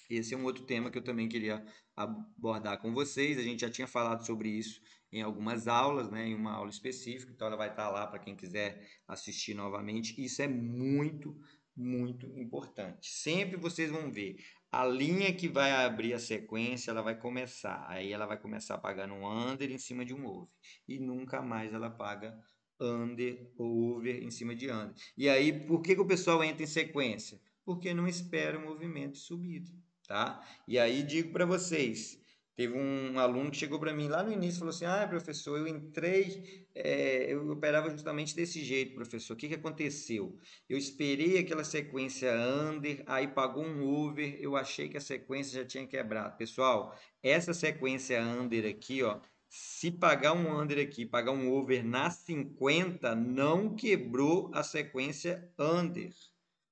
Esse é um outro tema que eu também queria abordar com vocês. A gente já tinha falado sobre isso em algumas aulas, né, em uma aula específica, então ela vai estar lá para quem quiser assistir novamente. Isso é muito, muito importante. Sempre vocês vão ver a linha que vai abrir a sequência, ela vai começar. Aí ela vai começar pagando um under em cima de um over. E nunca mais ela paga under ou over em cima de under. E aí, por que o pessoal entra em sequência? Porque não espera o movimento de subida. Tá? E aí digo para vocês, teve um aluno que chegou para mim lá no início e falou assim, professor, eu entrei, eu operava justamente desse jeito, professor, o que aconteceu? Eu esperei aquela sequência under, aí pagou um over, eu achei que a sequência já tinha quebrado. Pessoal, essa sequência under aqui, ó, se pagar um under aqui, pagar um over na 50, não quebrou a sequência under.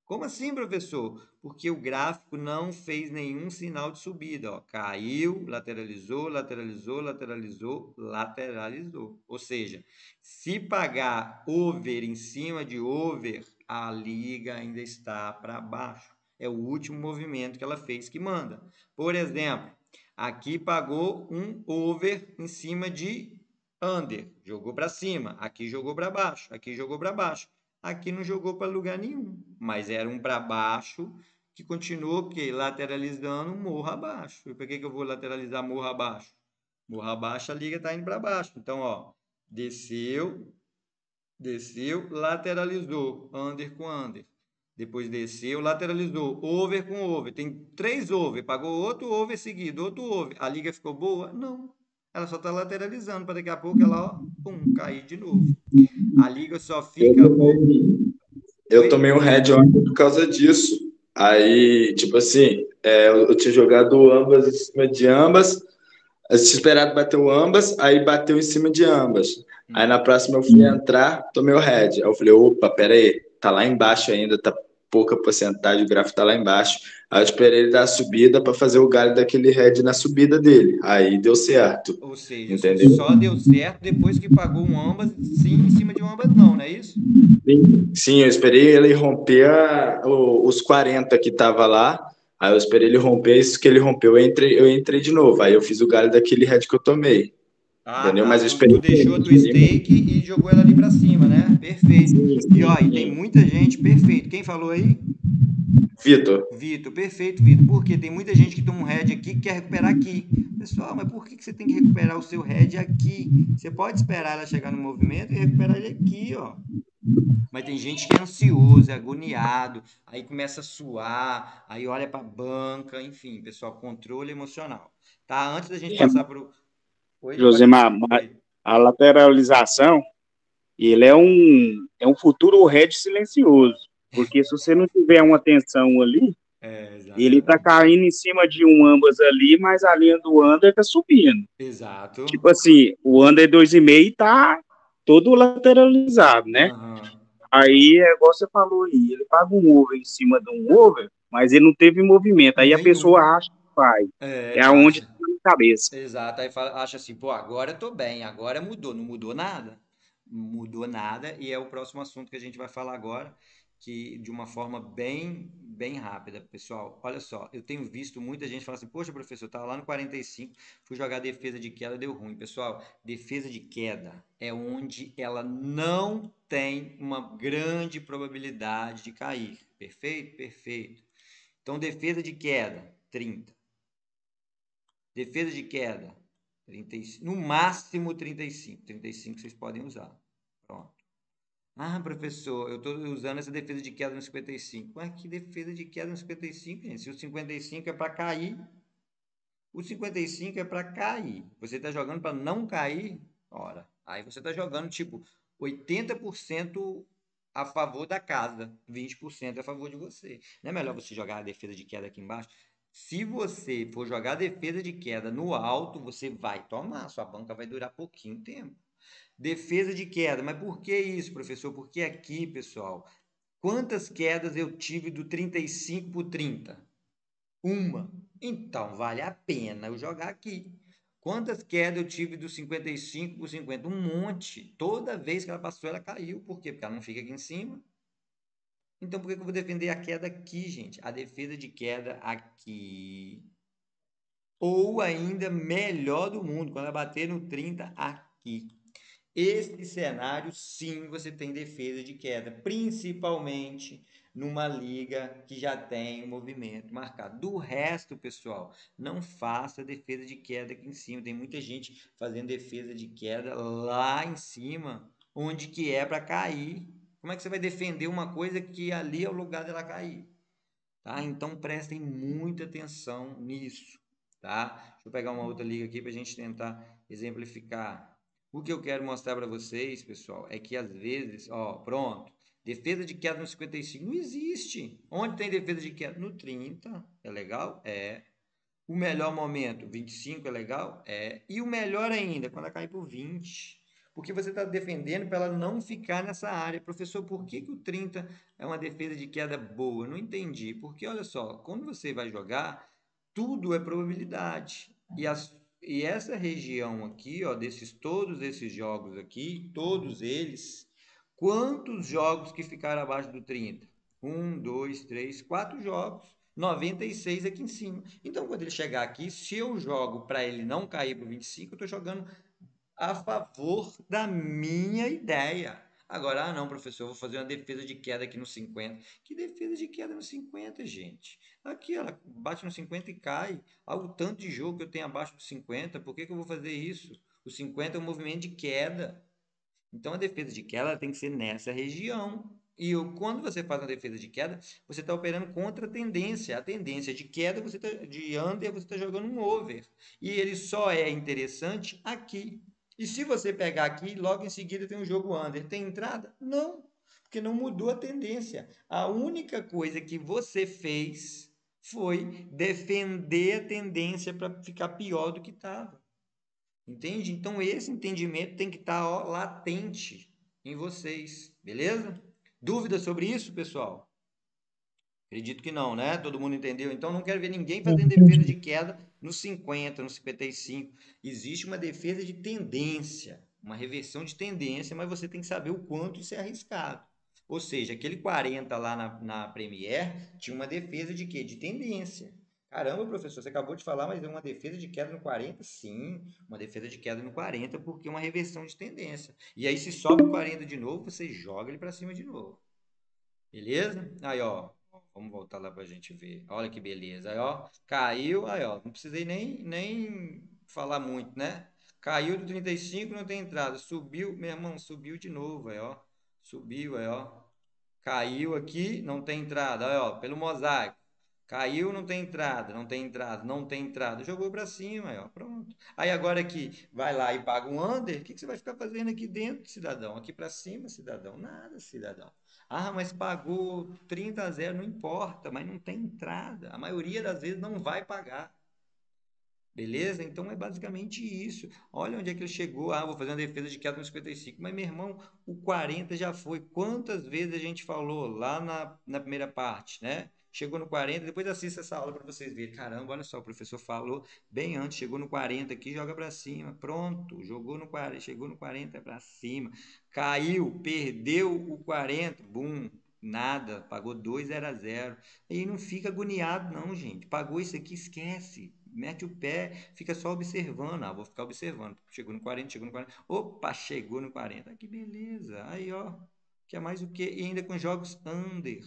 Como assim, professor? Porque o gráfico não fez nenhum sinal de subida, ó. Caiu, lateralizou, lateralizou, lateralizou, lateralizou. Ou seja, se pagar over em cima de over, a liga ainda está para baixo. É o último movimento que ela fez que manda. Por exemplo, aqui pagou um over em cima de under, jogou para cima, aqui jogou para baixo, aqui jogou para baixo. Aqui não jogou para lugar nenhum, mas era um para baixo que continuou que lateralizando morro abaixo. E por que eu vou lateralizar morro abaixo? Morro abaixo, a liga está indo para baixo. Então, ó, desceu, desceu, lateralizou, under com under. Depois desceu, lateralizou, over com over. Tem 3 over, pagou outro over seguido, outro over. A liga ficou boa? Não. Ela só está lateralizando para daqui a pouco ela, ó, pum, cair de novo. A liga só fica boa. Eu tomei um head ontem por causa disso. Aí, tipo assim, eu tinha jogado ambas em cima de ambas. Eu tinha esperado bater o ambas, aí bateu em cima de ambas. Aí na próxima eu fui entrar, tomei o head. Aí eu falei, opa, pera aí, tá lá embaixo ainda, tá pouca porcentagem, o gráfico tá lá embaixo. Aí eu esperei ele dar a subida para fazer o galho daquele head na subida dele. Aí deu certo. Ou seja, entendeu? Só deu certo depois que pagou um ambas, sim, em cima de um ambas não, não é isso? Sim, eu esperei ele romper os 40 que tava lá. Aí eu esperei ele romper, isso que ele rompeu, eu entrei de novo. Aí eu fiz o galho daquele head que eu tomei. Entendeu? Tá. Mas eu esperei. Tu deixou a tua stake e jogou ela ali pra cima, né? Perfeito. E ó, e tem muita gente, perfeito. Quem falou aí? Vitor. Vitor, perfeito, Vitor. Porque tem muita gente que toma um head aqui que quer recuperar aqui. Pessoal, mas por que você tem que recuperar o seu head aqui? Você pode esperar ela chegar no movimento e recuperar ele aqui, ó. Mas tem gente que é ansioso, é agoniado, aí começa a suar, aí olha para a banca, enfim, pessoal, controle emocional. Tá? Antes da gente passar para o... Josemar, a lateralização, ele é um futuro hedge silencioso, porque se você não tiver uma tensão ali, ele tá caindo em cima de um ambas ali, mas a linha do under tá subindo. Exato. Tipo assim, o under 2,5 tá todo lateralizado, né? Aí, é igual você falou aí, ele paga um over em cima de um over, mas ele não teve movimento. Aí a pessoa acha que vai. É aonde tá na cabeça. Exato. Aí acha assim, pô, agora eu tô bem, agora mudou. Não mudou nada. Não mudou nada. E é o próximo assunto que a gente vai falar agora, que de uma forma bem rápida, pessoal. Olha só, eu tenho visto muita gente falar assim, poxa, professor, eu tava lá no 45, fui jogar defesa de queda, deu ruim. Pessoal, defesa de queda é onde ela não tem uma grande probabilidade de cair. Perfeito? Perfeito. Então, defesa de queda, 30. Defesa de queda, 35, no máximo 35. 35 vocês podem usar. Pronto. Ah, professor, eu estou usando essa defesa de queda no 55. Ué, que defesa de queda no 55, gente? Se o 55 é para cair, o 55 é para cair. Você está jogando para não cair? Ora, aí você está jogando tipo 80% a favor da casa, 20% a favor de você. Não é melhor você jogar a defesa de queda aqui embaixo? Se você for jogar a defesa de queda no alto, você vai tomar, sua banca vai durar pouquinho tempo. Defesa de queda, mas por que isso, professor? Porque aqui, pessoal, quantas quedas eu tive do 35 para o 30? Uma. Então, vale a pena eu jogar aqui. Quantas quedas eu tive do 55 para o 50? Um monte. Toda vez que ela passou, ela caiu. Por quê? Porque ela não fica aqui em cima. Então, por que eu vou defender a queda aqui, gente? A defesa de queda aqui. Ou ainda melhor do mundo, quando ela bater no 30 aqui. Este cenário, sim, você tem defesa de queda, principalmente numa liga que já tem um movimento marcado. Do resto, pessoal, não faça defesa de queda aqui em cima. Tem muita gente fazendo defesa de queda lá em cima, onde que é para cair. Como é que você vai defender uma coisa que ali é o lugar dela cair? Tá? Então prestem muita atenção nisso. Tá? Deixa eu pegar uma outra liga aqui para a gente tentar exemplificar. O que eu quero mostrar para vocês, pessoal, é que às vezes, ó, pronto, defesa de queda no 55 não existe. Onde tem defesa de queda? No 30. É legal? É. O melhor momento, 25 é legal? É. E o melhor ainda, quando ela cai por 20. Porque você está defendendo para ela não ficar nessa área. Professor, por que o 30 é uma defesa de queda boa? Não entendi. Porque, olha só, quando você vai jogar, tudo é probabilidade. E essa região aqui, ó, todos esses jogos aqui, todos eles, quantos jogos que ficaram abaixo do 30? 1, 2, 3, 4 jogos. 96 aqui em cima. Então, quando ele chegar aqui, se eu jogo para ele não cair para o 25, eu estou jogando a favor da minha ideia. Agora, não, professor, eu vou fazer uma defesa de queda aqui no 50. Que defesa de queda no 50, gente? Aqui, ela bate no 50 e cai. Olha o tanto de jogo que eu tenho abaixo do 50. Por que eu vou fazer isso? O 50 é um movimento de queda. Então, a defesa de queda tem que ser nessa região. E quando você faz uma defesa de queda, você está operando contra a tendência. A tendência de queda, de under, você está jogando um over. E ele só é interessante aqui. E se você pegar aqui, logo em seguida tem um jogo under. Tem entrada? Não, porque não mudou a tendência. A única coisa que você fez foi defender a tendência para ficar pior do que estava. Entende? Então, esse entendimento tem que estar latente em vocês, beleza? Dúvidas sobre isso, pessoal? Acredito que não, né? Todo mundo entendeu? Então, não quero ver ninguém fazendo defesa de queda no 50, no 55. Existe uma defesa de tendência, uma reversão de tendência, mas você tem que saber o quanto isso é arriscado. Ou seja, aquele 40 lá na Premier tinha uma defesa de quê? De tendência. Caramba, professor, você acabou de falar, mas é uma defesa de queda no 40? Sim, uma defesa de queda no 40 porque é uma reversão de tendência. E aí, se sobe o 40 de novo, você joga ele para cima de novo. Beleza? Aí, ó, vamos voltar lá para a gente ver. Olha que beleza. Aí, ó, caiu, aí, ó, não precisei nem falar muito, né? Caiu do 35, não tem entrada. Subiu, meu irmão, subiu de novo, aí, ó. Subiu, aí, ó. Caiu aqui, não tem entrada, aí, ó, pelo mosaico. Caiu, não tem entrada, não tem entrada, não tem entrada. Jogou para cima, aí, ó, pronto. Aí agora aqui, vai lá e paga um under, o que você vai ficar fazendo aqui dentro, cidadão? Aqui para cima, cidadão? Nada, cidadão. Ah, mas pagou 30-0, não importa, mas não tem entrada. A maioria das vezes não vai pagar. Beleza? Então é basicamente isso. Olha onde é que ele chegou. Ah, vou fazer uma defesa de queda no 55. Mas, meu irmão, o 40 já foi. Quantas vezes a gente falou lá na primeira parte, né? Chegou no 40, depois assista essa aula para vocês verem. Caramba, olha só, o professor falou bem antes, chegou no 40 aqui, joga para cima. Pronto, jogou no 40, chegou no 40 para cima. Caiu, perdeu o 40, bum, nada, pagou 2-0. E não fica agoniado não, gente. Pagou isso aqui, esquece. Mete o pé, fica só observando. Ah, vou ficar observando. Chegou no 40, chegou no 40. Opa, chegou no 40. Ah, que beleza. Aí, ó. Que é mais o que? E ainda com jogos under.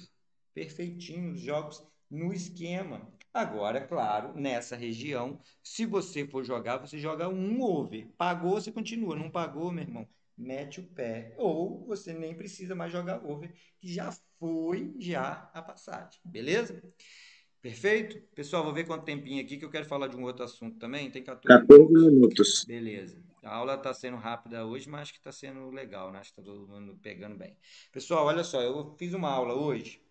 Perfeitinhos. Jogos no esquema. Agora, claro, nessa região, se você for jogar, você joga um over. Pagou, você continua. Não pagou, meu irmão, mete o pé. Ou você nem precisa mais jogar over, que já foi já a passagem. Beleza? Perfeito? Pessoal, vou ver quanto tempinho aqui que eu quero falar de um outro assunto também. Tem 14 minutos. Beleza. A aula está sendo rápida hoje, mas acho que está sendo legal, né? Acho que está todo mundo pegando bem. Pessoal, olha só, eu fiz uma aula hoje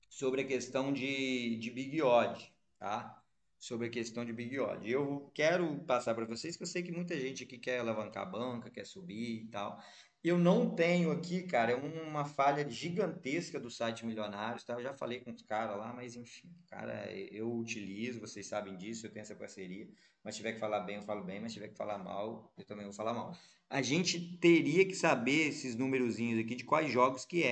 sobre a questão de Big Odd, tá? Sobre a questão de Big Odd. Eu quero passar para vocês que eu sei que muita gente aqui quer alavancar a banca, quer subir e tal. Eu não tenho aqui, cara, uma falha gigantesca do site Milionários, tá? Eu já falei com os caras lá, mas enfim, cara, eu utilizo, vocês sabem disso, eu tenho essa parceria. Mas se tiver que falar bem, eu falo bem, mas se tiver que falar mal, eu também vou falar mal. A gente teria que saber esses numerozinhos aqui de quais jogos que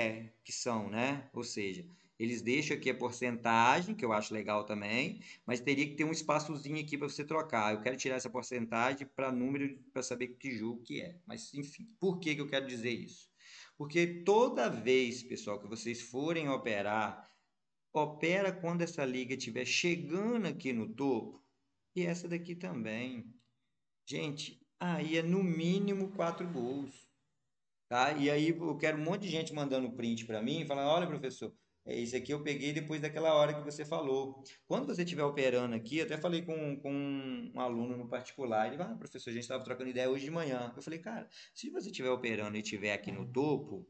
são, né? Ou seja, eles deixam aqui a porcentagem, que eu acho legal também, mas teria que ter um espaçozinho aqui para você trocar. Eu quero tirar essa porcentagem para número, para saber que jogo que é. Mas, enfim, por que eu quero dizer isso? Porque toda vez, pessoal, que vocês forem operar, opera quando essa liga estiver chegando aqui no topo, e essa daqui também. Gente, aí é no mínimo 4 gols. Tá? E aí eu quero um monte de gente mandando print para mim, falando, olha, professor, isso aqui eu peguei depois daquela hora que você falou. Quando você estiver operando aqui, eu até falei com um aluno no particular, ele falou, professor, a gente estava trocando ideia hoje de manhã. Eu falei, cara, se você estiver operando e estiver aqui no topo,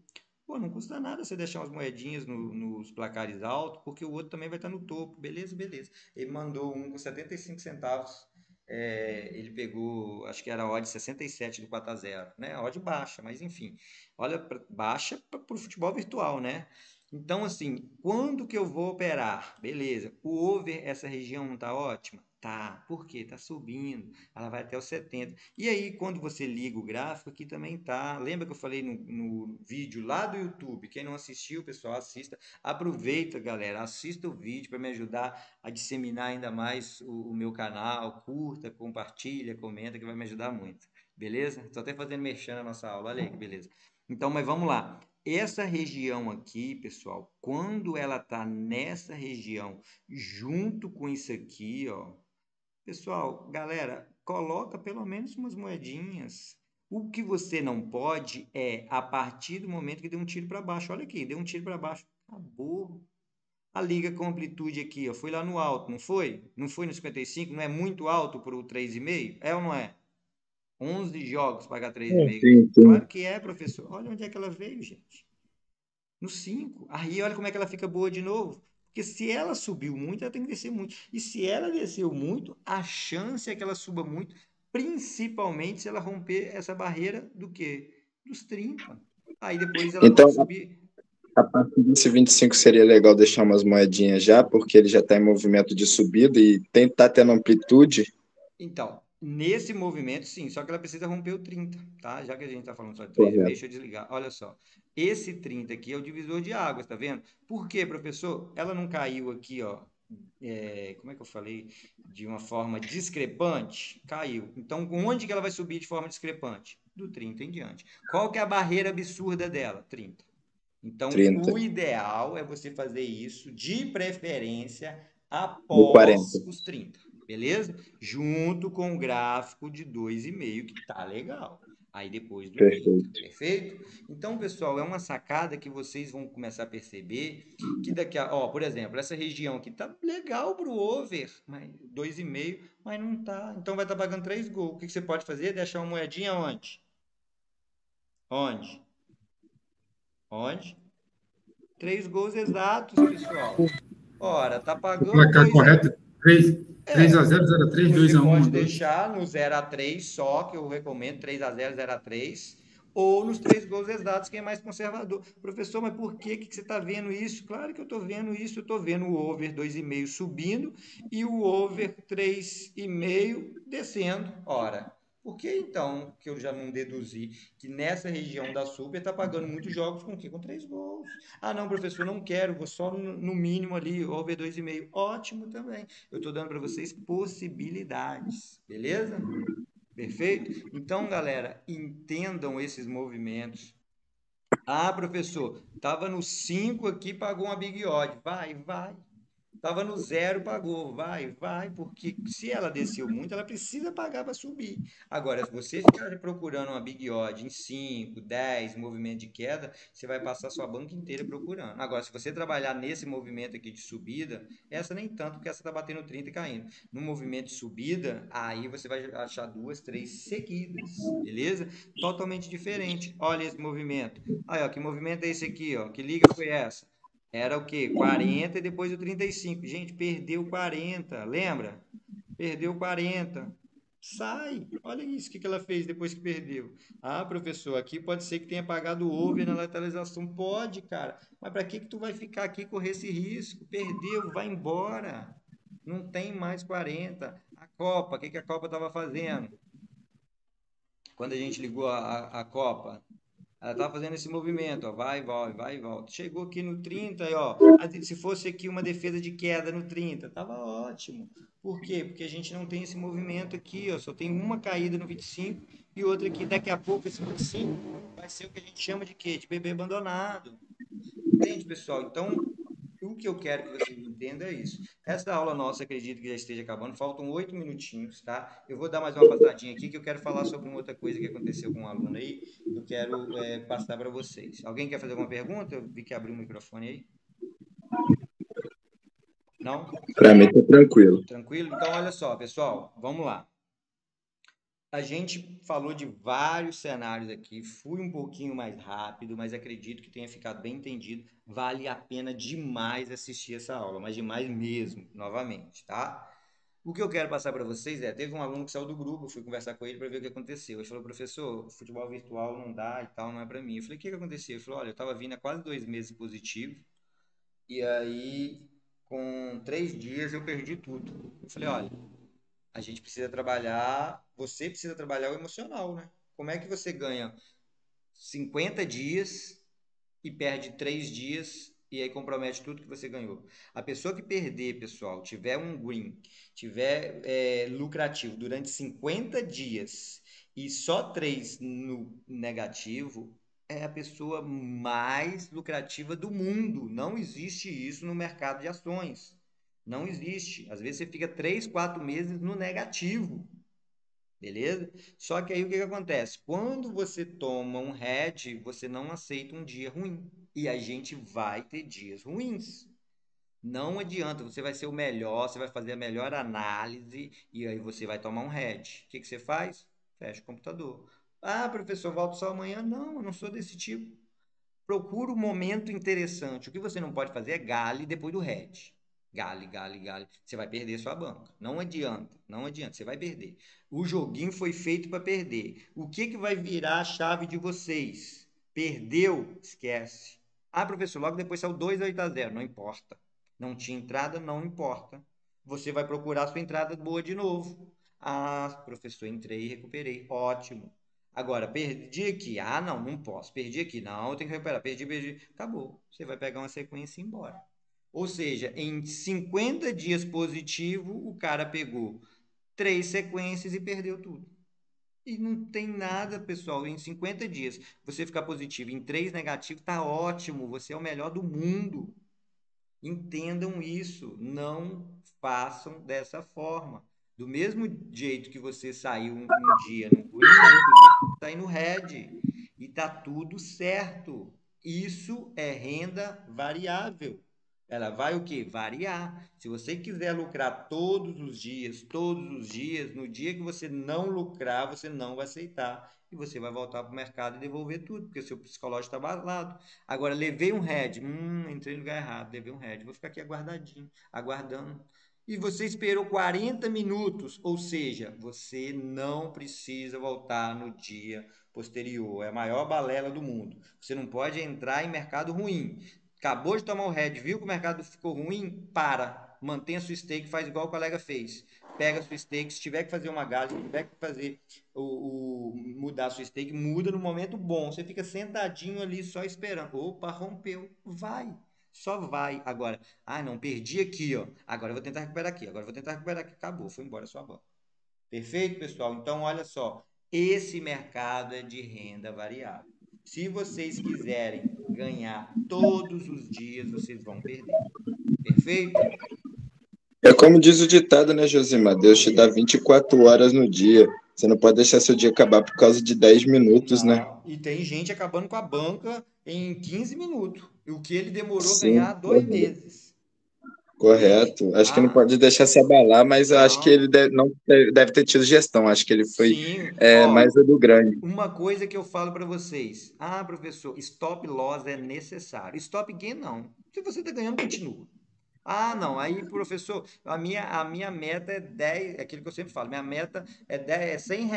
pô, não custa nada você deixar umas moedinhas nos placares altos, porque o outro também vai estar no topo, beleza, beleza. Ele mandou um com 75 centavos, ele pegou, acho que era a odd 67 do 4-0, né? A odd baixa, mas enfim, olha, baixa para o futebol virtual, né? Então, assim, quando que eu vou operar? Beleza, o over, essa região não tá ótima? Tá, por quê? Tá subindo, ela vai até os 70. E aí, quando você liga o gráfico, aqui também tá. Lembra que eu falei no vídeo lá do YouTube? Quem não assistiu, pessoal, assista. Aproveita, galera, assista o vídeo para me ajudar a disseminar ainda mais o meu canal. Curta, compartilha, comenta, que vai me ajudar muito. Beleza? Estou até fazendo merchan na nossa aula, olha aí que beleza. Então, mas vamos lá. Essa região aqui, pessoal, quando ela tá nessa região, junto com isso aqui, ó. Pessoal, galera, coloca pelo menos umas moedinhas. O que você não pode é, a partir do momento que deu um tiro para baixo. Olha aqui, deu um tiro para baixo. Acabou. A liga com amplitude aqui, ó, foi lá no alto, não foi? Não foi no 55? Não é muito alto para o 3,5? É ou não é? 11 jogos pagar 3,5. Sim. Claro que é, professor. Olha onde é que ela veio, gente. No 5. Aí olha como é que ela fica boa de novo. Porque se ela subiu muito, ela tem que descer muito. E se ela desceu muito, a chance é que ela suba muito, principalmente se ela romper essa barreira do quê? Dos 30. Aí depois ela Então, pode subir. a partir desse 25 seria legal deixar umas moedinhas já, porque ele já está em movimento de subida e tá tendo amplitude. Então, nesse movimento, sim, só que ela precisa romper o 30, tá? Já que a gente está falando só de 3,5, deixa eu desligar. Olha só, esse 30 aqui é o divisor de águas, tá vendo? Por quê, professor? Ela não caiu aqui, ó, como é que eu falei? De uma forma discrepante? Caiu. Então, onde que ela vai subir de forma discrepante? Do 30 em diante. Qual que é a barreira absurda dela? 30. Então, 30. o ideal é você fazer isso, de preferência, Do após 40. os 30, beleza? Junto com o gráfico de 2,5, que tá legal. Aí depois do 30, perfeito? Então, pessoal, é uma sacada que vocês vão começar a perceber que daqui a... Ó, por exemplo, essa região aqui tá legal pro over, mas 2,5, mas não tá. Então vai estar pagando 3 gols. O que você pode fazer? Deixar uma moedinha onde? Onde? Onde? 3 gols exatos, pessoal. Ora, tá pagando... O placar correto, 3-0, 0-3, 2-1. Você pode deixar no 0-3 só, que eu recomendo, 3-0, 0-3, ou nos 3 gols exatos, quem é mais conservador. Professor, mas por que você está vendo isso? Claro que eu estou vendo isso, eu estou vendo o over 2,5 subindo e o over 3,5 descendo. Ora, por que então que eu já não deduzi que nessa região da Super está pagando muitos jogos com o quê? Com 3 gols. Ah, não, professor, não quero, vou só no mínimo ali, over 2,5. Ótimo também. Eu estou dando para vocês possibilidades, beleza? Perfeito? Então, galera, entendam esses movimentos. Ah, professor, estava no 5 aqui, pagou uma Big Odd. Vai. Tava no zero, pagou. Vai, porque se ela desceu muito, ela precisa pagar para subir. Agora, se você ficar procurando uma Big Odd em 5, 10 movimento de queda, você vai passar sua banca inteira procurando. Agora, se você trabalhar nesse movimento aqui de subida, essa nem tanto, porque essa tá batendo 30 e caindo. No movimento de subida, aí você vai achar 2, 3 seguidas, beleza? Totalmente diferente. Olha esse movimento. Aí, ó, que movimento é esse aqui, ó? Que liga foi essa? Era o quê? 40 e depois o 35. Gente, perdeu 40, lembra? Perdeu 40. Sai! Olha isso, o que ela fez depois que perdeu. Ah, professor, aqui pode ser que tenha pagado o over na lateralização. Pode, cara. Mas para que tu vai ficar aqui e correr esse risco? Perdeu, vai embora. Não tem mais 40. A Copa, o que a Copa estava fazendo? Quando a gente ligou a Copa, ela tá fazendo esse movimento, ó, vai e volta. Chegou aqui no 30, aí, ó, se fosse aqui uma defesa de queda no 30, tava ótimo. Por quê? Porque a gente não tem esse movimento aqui, ó, só tem uma caída no 25 e outra aqui. Daqui a pouco esse 25 vai ser o que a gente chama de quê? De bebê abandonado. Entende, pessoal? Então, o que eu quero que vocês entendam é isso. Essa aula nossa, acredito que já esteja acabando. Faltam 8 minutinhos, tá? Eu vou dar mais uma passadinha aqui, que eu quero falar sobre uma outra coisa que aconteceu com um aluno aí. Eu quero passar para vocês. Alguém quer fazer alguma pergunta? Eu vi que abriu o microfone aí. Não? Para mim tá tranquilo. Tranquilo? Então, olha só, pessoal. Vamos lá. A gente falou de vários cenários aqui, fui um pouquinho mais rápido, mas acredito que tenha ficado bem entendido. Vale a pena demais assistir essa aula, mas demais mesmo, novamente, tá? O que eu quero passar para vocês teve um aluno que saiu do grupo, eu fui conversar com ele para ver o que aconteceu. Ele falou, professor, futebol virtual não dá e tal, não é para mim. Eu falei, o que aconteceu? Ele falou, olha, eu estava vindo há quase 2 meses positivo, e aí, com 3 dias, eu perdi tudo. Eu falei, olha, a gente precisa trabalhar, você precisa trabalhar o emocional, né? Como é que você ganha 50 dias e perde 3 dias e aí compromete tudo que você ganhou? A pessoa que perder, pessoal, tiver um green, tiver lucrativo durante 50 dias e só 3 no negativo, é a pessoa mais lucrativa do mundo. Não existe isso no mercado de ações. Não existe. Às vezes você fica 3, 4 meses no negativo. Beleza? Só que aí o que acontece? Quando você toma um hedge, você não aceita um dia ruim. E a gente vai ter dias ruins. Não adianta, você vai ser o melhor, você vai fazer a melhor análise e aí você vai tomar um hedge. O que você faz? Fecha o computador. Ah, professor, volto só amanhã? Não, eu não sou desse tipo. Procura um momento interessante. O que você não pode fazer é gale depois do hedge. Gale. Você vai perder sua banca. Não adianta, você vai perder. O joguinho foi feito para perder. O que vai virar a chave de vocês? Perdeu? Esquece. Ah, professor, logo depois saiu 2-8-0. Não importa. Não tinha entrada? Não importa. Você vai procurar sua entrada boa de novo. Ah, professor, entrei e recuperei. Ótimo. Agora, perdi aqui. Ah, não posso. Perdi aqui. Não, eu tenho que recuperar. Perdi. Acabou. Você vai pegar uma sequência e ir embora. Ou seja, em 50 dias positivo, o cara pegou 3 sequências e perdeu tudo. E não tem nada, pessoal. Em 50 dias, você ficar positivo em 3 negativos, tá ótimo. Você é o melhor do mundo. Entendam isso. Não façam dessa forma. Do mesmo jeito que você saiu um dia no green, você sai no red. E tá tudo certo. Isso é renda variável. Ela vai o quê? Variar. Se você quiser lucrar todos os dias, no dia que você não lucrar, você não vai aceitar. E você vai voltar para o mercado e devolver tudo, porque o seu psicológico está abalado. Agora, levei um head. Entrei no lugar errado, levei um head. Vou ficar aqui aguardando. E você esperou 40 minutos, ou seja, você não precisa voltar no dia posterior. É a maior balela do mundo. Você não pode entrar em mercado ruim. Acabou de tomar o head, viu que o mercado ficou ruim? Mantenha sua stake, faz igual o colega fez. Pega a sua stake, se tiver que fazer uma gala, se tiver que fazer mudar a sua stake, muda no momento bom. Você fica sentadinho ali só esperando. Opa, rompeu. Vai. Só vai. Agora, não, perdi aqui, ó. Agora eu vou tentar recuperar aqui. Acabou, foi embora a sua banca. Perfeito, pessoal? Então, olha só. Esse mercado é de renda variável. Se vocês quiserem ganhar todos os dias, vocês vão perder. Perfeito? É como diz o ditado, né, Josimar? Deus te dá 24 horas no dia. Você não pode deixar seu dia acabar por causa de 10 minutos, né? Não, e tem gente acabando com a banca em 15 minutos. E o que ele demorou a Sim, ganhar 2 meses. Entende? correto. Acho que não Ah, pode deixar se abalar, mas eu acho que não. ele não deve ter tido gestão. Acho que ele foi Sim, ó, mais o do grande. uma coisa que eu falo para vocês. Ah, professor, stop loss é necessário. Stop gain não. Se você está ganhando, continua. Ah, não. Aí, professor, a minha meta é 10, é aquilo que eu sempre falo, minha meta é 10, é R$ 100.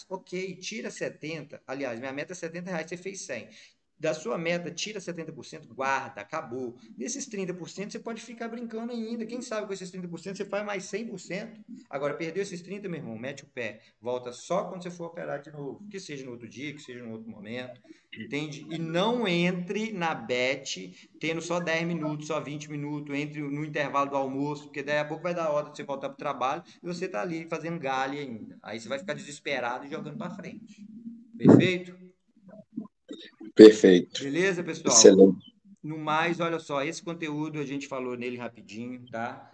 Ok, tira 70. Aliás, minha meta é R$ 70, você fez 100. Da sua meta, tira 70%, guarda, acabou. Nesses 30% você pode ficar brincando ainda. Quem sabe com esses 30% você faz mais 100%. Agora, perdeu esses 30, meu irmão, mete o pé. Volta só quando você for operar de novo. Que seja no outro dia, que seja no outro momento. Entende? E não entre na bet tendo só 10 minutos, só 20 minutos, entre no intervalo do almoço, porque daí a pouco vai dar hora de você voltar para o trabalho e você tá ali fazendo galha ainda. Aí você vai ficar desesperado e jogando para frente. Perfeito? Perfeito. Beleza, pessoal? Excelente. No mais, olha só, esse conteúdo a gente falou nele rapidinho, tá?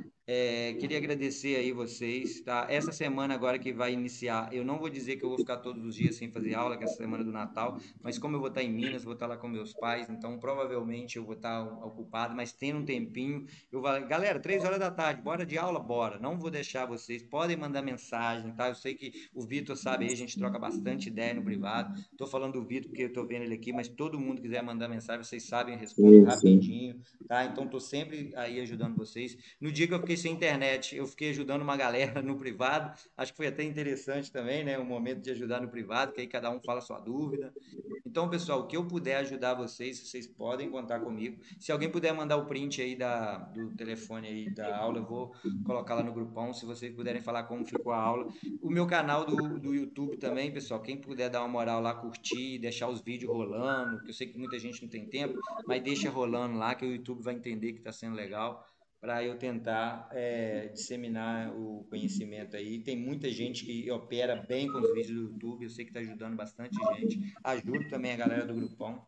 Queria agradecer aí vocês, tá? Essa semana agora que vai iniciar, eu não vou dizer que eu vou ficar todos os dias sem fazer aula, que é essa semana do Natal, mas como eu vou estar em Minas, vou estar lá com meus pais, então provavelmente eu vou estar ocupado, mas tendo um tempinho, eu vou... Galera, 3 horas da tarde, bora de aula? Bora. Não vou deixar vocês, podem mandar mensagem, tá? Eu sei que o Vitor sabe aí, a gente troca bastante ideia no privado. Tô falando do Vitor porque eu tô vendo ele aqui, mas todo mundo quiser mandar mensagem, vocês sabem, eu respondo Sim, sim. rapidinho, tá? Então tô sempre aí ajudando vocês. No dia que eu fiquei sem internet, eu fiquei ajudando uma galera no privado. Acho que foi até interessante também, né? Um momento de ajudar no privado, que aí cada um fala a sua dúvida. Então, pessoal, o que eu puder ajudar vocês, vocês podem contar comigo. Se alguém puder mandar o print aí do telefone aí da aula, eu vou colocar lá no grupão. Se vocês puderem falar como ficou a aula. O meu canal do YouTube também, pessoal, quem puder dar uma moral lá, curtir, deixar os vídeos rolando, que eu sei que muita gente não tem tempo, mas deixa rolando lá, que o YouTube vai entender que está sendo legal, para eu tentar disseminar o conhecimento aí. Tem muita gente que opera bem com os vídeos do YouTube, eu sei que está ajudando bastante gente. Ajudo também a galera do grupão.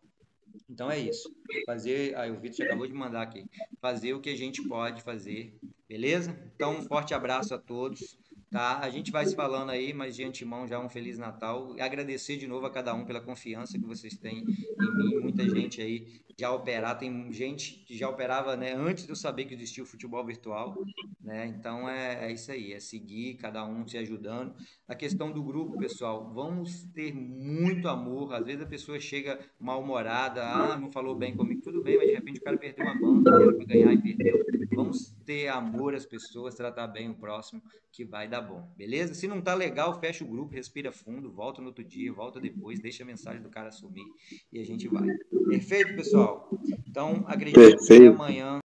Então é isso. Fazer. Aí o Vitor já acabou de mandar aqui. Fazer o que a gente pode fazer, beleza? Então, um forte abraço a todos. Tá? A gente vai se falando aí, mas de antemão já um Feliz Natal. E agradecer de novo a cada um pela confiança que vocês têm em mim. Muita gente aí já operar, tem gente que já operava, né, antes de eu saber que existia o futebol virtual, né? Então é isso aí, é seguir, cada um se ajudando. A questão do grupo, pessoal, vamos ter muito amor. Às vezes a pessoa chega mal-humorada, não falou bem comigo, tudo bem, mas de repente o cara perdeu uma banca que era para ganhar e perdeu. Vamos ter amor às pessoas, tratar bem o próximo, que vai dar bom, beleza? Se não tá legal, fecha o grupo, respira fundo, volta no outro dia, volta depois, deixa a mensagem do cara sumir e a gente vai. Perfeito, pessoal? Então, acredito que amanhã